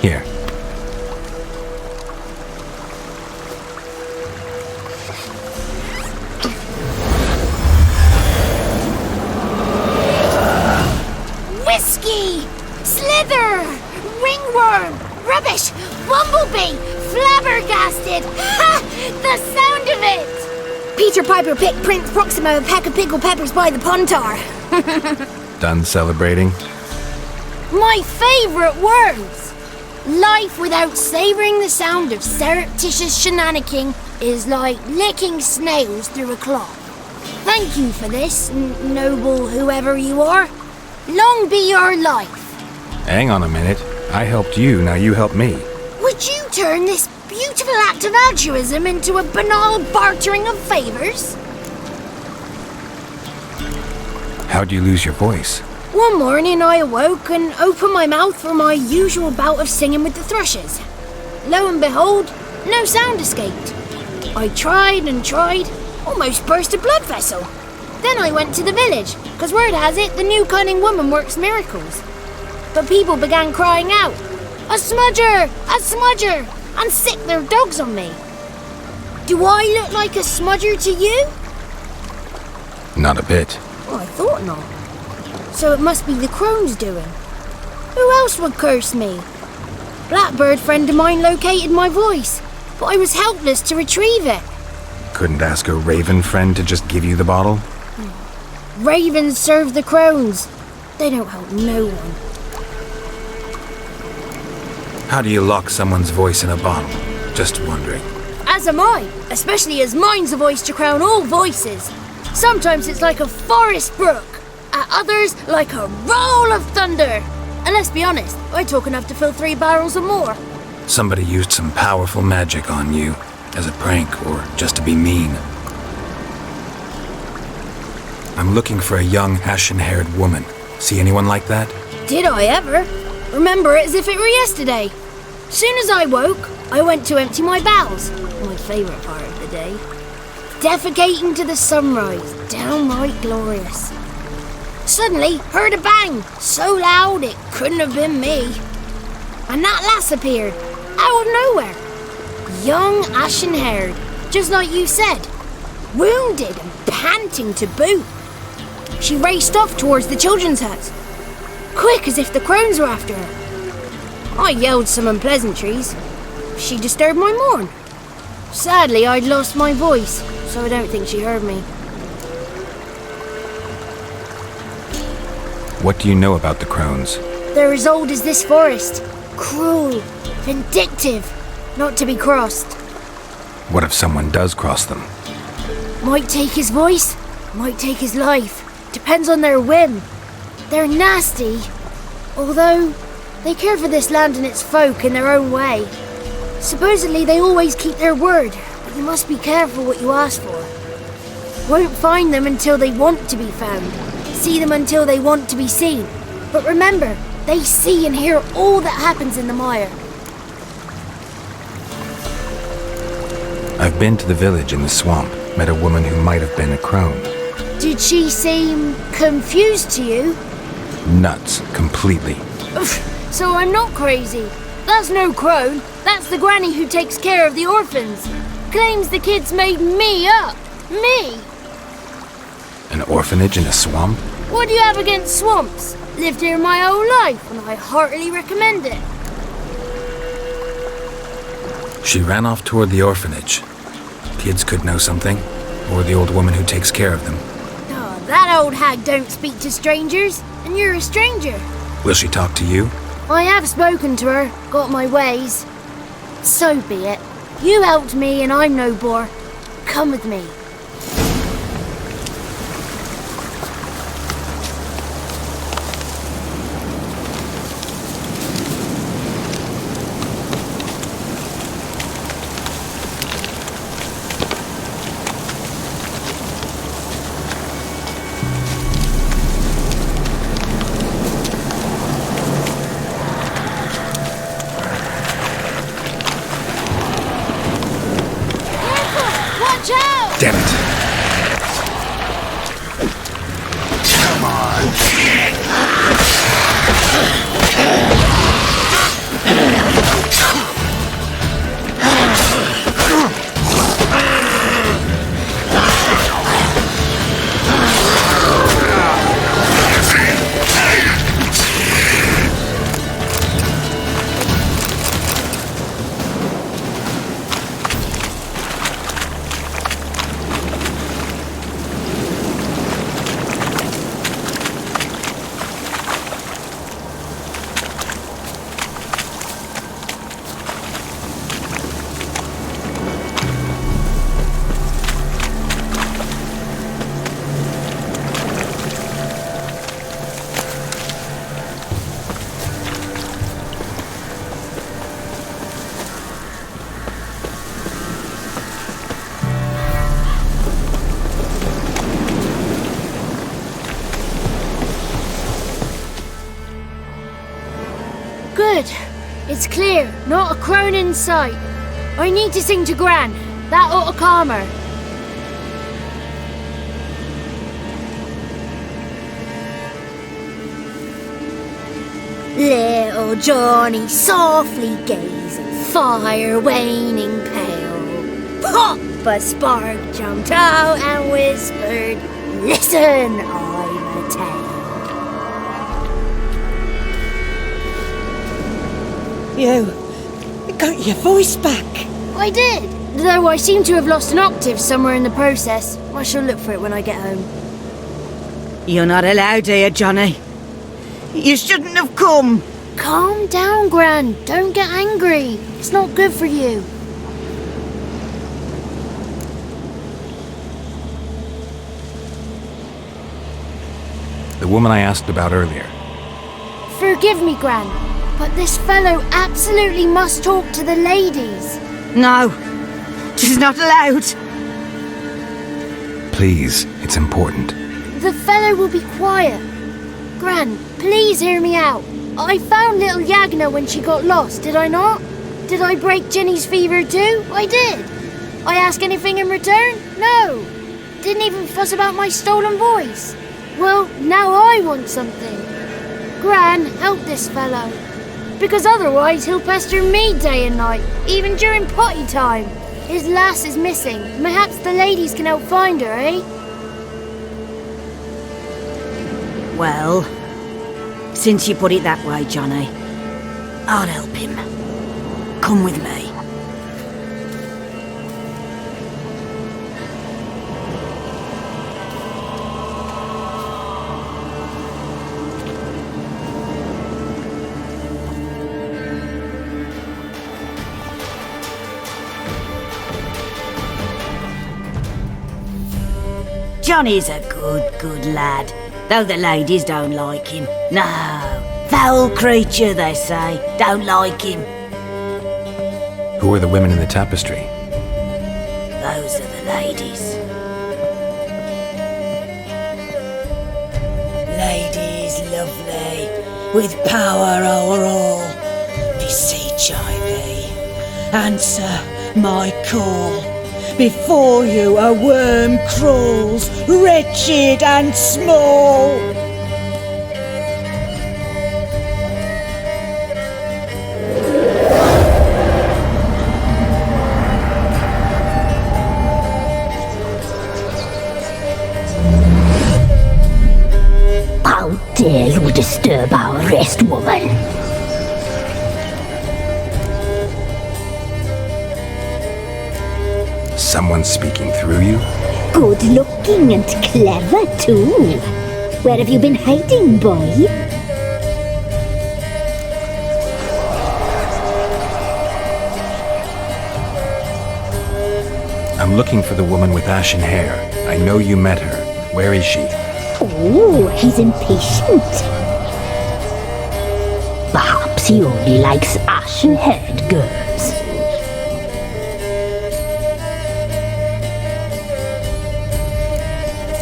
Here. Whiskey! Slither! Ringworm! Rubbish! Bumblebee! Flabbergasted! Ha! The sound of it! Peter Piper picked Prince Proximo a pack of pickled peppers by the pontar. Done celebrating? My favourite words! Life without savouring the sound of surreptitious shenanigans is like licking snails through a cloth. Thank you for this, noble whoever you are. Long be your life. Hang on a minute. I helped you, now you help me. Would you turn this beautiful act of altruism into a banal bartering of favours? How'd you lose your voice? One morning I awoke and opened my mouth for my usual bout of singing with the thrushes. Lo and behold, no sound escaped. I tried and tried, almost burst a blood vessel. Then I went to the village, because word has it the new cunning woman works miracles. But people began crying out, "A smudger! A smudger!" and sick their dogs on me. Do I look like a smudger to you? Not a bit. Oh, I thought not. So it must be the crone's doing. Who else would curse me? Blackbird friend of mine located my voice, but I was helpless to retrieve it. Couldn't ask a raven friend to just give you the bottle? Ravens serve the crones. They don't help no one. How do you lock someone's voice in a bottle? Just wondering. As am I, especially as mine's a voice to crown all voices. Sometimes it's like a forest brook, at others like a roll of thunder. And let's be honest, I talk enough to fill 3 barrels or more. Somebody used some powerful magic on you, as a prank or just to be mean. I'm looking for a young, ashen-haired woman. See anyone like that? Did I ever? Remember it as if it were yesterday. Soon as I woke, I went to empty my bowels. My favourite part of the day. Defecating to the sunrise, downright glorious. Suddenly, heard a bang, so loud it couldn't have been me. And that lass appeared, out of nowhere. Young, ashen-haired, just like you said. Wounded and panting to boot. She raced off towards the children's hut, quick as if the crones were after her. I yelled some unpleasantries. She disturbed my morn. Sadly, I'd lost my voice, so I don't think she heard me. What do you know about the crones? They're as old as this forest. Cruel, vindictive, not to be crossed. What if someone does cross them? Might take his voice, might take his life. Depends on their whim. They're nasty, although they care for this land and its folk in their own way. Supposedly they always keep their word, but you must be careful what you ask for. Won't find them until they want to be found. See them until they want to be seen. But remember, they see and hear all that happens in the mire. I've been to the village in the swamp, met a woman who might have been a crone. Did she seem confused to you? Nuts, completely. So I'm not crazy. That's no crone. That's the granny who takes care of the orphans. Claims the kids made me up. Me! An orphanage in a swamp? What do you have against swamps? Lived here my whole life, and I heartily recommend it. She ran off toward the orphanage. Kids could know something, or the old woman who takes care of them. Oh, that old hag don't speak to strangers, and you're a stranger. Will she talk to you? I have spoken to her, got my ways. So be it. You helped me, and I'm no bore. Come with me. Watch out! Damn it. Come on. Good. It's clear. Not a crone in sight. I need to sing to Gran. That ought to calm her. Little Johnny softly gazing, fire waning pale. Pop! A spark jumped out and whispered, "Listen, I've a tale." You got your voice back. I did, though I seem to have lost an octave somewhere in the process. I shall look for it when I get home. You're not allowed here, Johnny. You shouldn't have come. Calm down, Gran. Don't get angry. It's not good for you. The woman I asked about earlier. Forgive me, Gran, but this fellow absolutely must talk to the ladies. No, she's not allowed. Please, it's important. The fellow will be quiet. Gran, please hear me out. I found little Yagna when she got lost, did I not? Did I break Ginny's fever too? I did. I ask anything in return? No. Didn't even fuss about my stolen voice. Well, now I want something. Gran, help this fellow. Because otherwise he'll pester me day and night, even during potty time. His lass is missing. Perhaps the ladies can help find her, eh? Well, since you put it that way, Johnny, I'll help him. Come with me. Johnny's a good lad, though the ladies don't like him. No, foul creature, they say. Don't like him. Who are the women in the tapestry? Those are the ladies. Ladies lovely, with power o'er all. Beseech I thee, answer my call. Before you a worm crawls, wretched and small. How dare you disturb our rest, woman? Someone speaking through you? Good looking and clever, too. Where have you been hiding, boy? I'm looking for the woman with ashen hair. I know you met her. Where is she? Oh, he's impatient. Perhaps he only likes ashen-haired girls.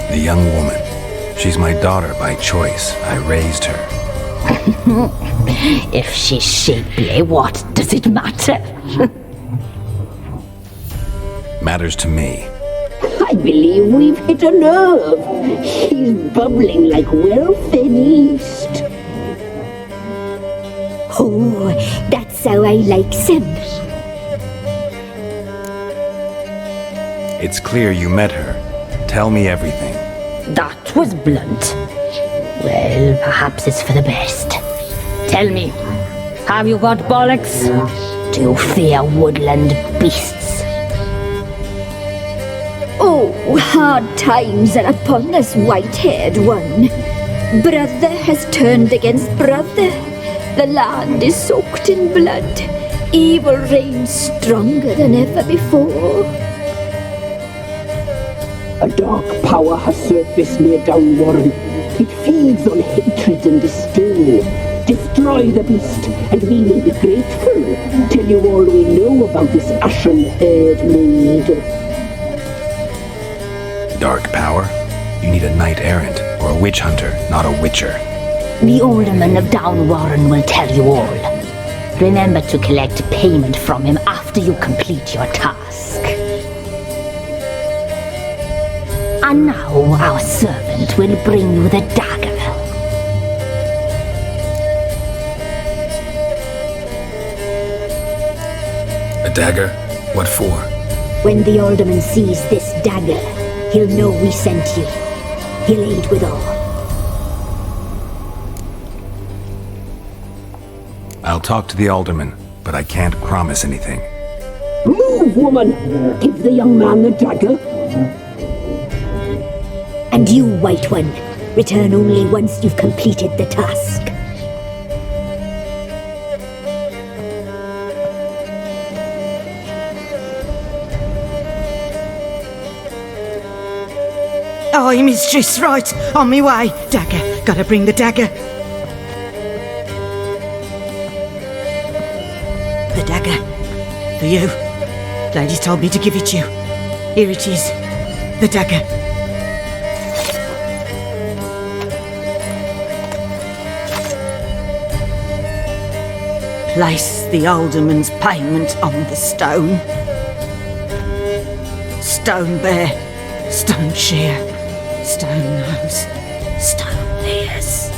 The young woman. She's my daughter by choice. I raised her. If she's shapely, what does it matter? Matters to me. I believe we've hit a nerve. He's bubbling like well-fed yeast. Oh, that's how I likes him. It's clear you met her. Tell me everything. That was blunt. Well, perhaps it's for the best. Tell me, have you got bollocks? Do you fear woodland beasts? Oh, hard times are upon us, white-haired one. Brother has turned against brother. The land is soaked in blood. Evil reigns stronger than ever before. A dark power has surfaced near Downwarren. It feeds on hatred and disdain. Destroy the beast, and we will be grateful. Tell you all we know about this ashen-haired maid. Dark power? You need a knight errant or a witch hunter, not a witcher. The alderman of Downwarren will tell you all. Remember to collect payment from him after you complete your task. And now our servant will bring you the dagger. A dagger? What for? When the alderman sees this dagger, he'll know we sent you. He'll aid with all. I'll talk to the alderman, but I can't promise anything. Move, woman! Give the young man the dagger. And you, White One, return only once you've completed the task. Aye, mistress, right. On me way. Dagger. Gotta bring the dagger. The dagger. For you. Ladies told me to give it you. Here it is. The dagger. Place the alderman's payment on the stone. Stone bear, stone shear, stone nose, stone ears.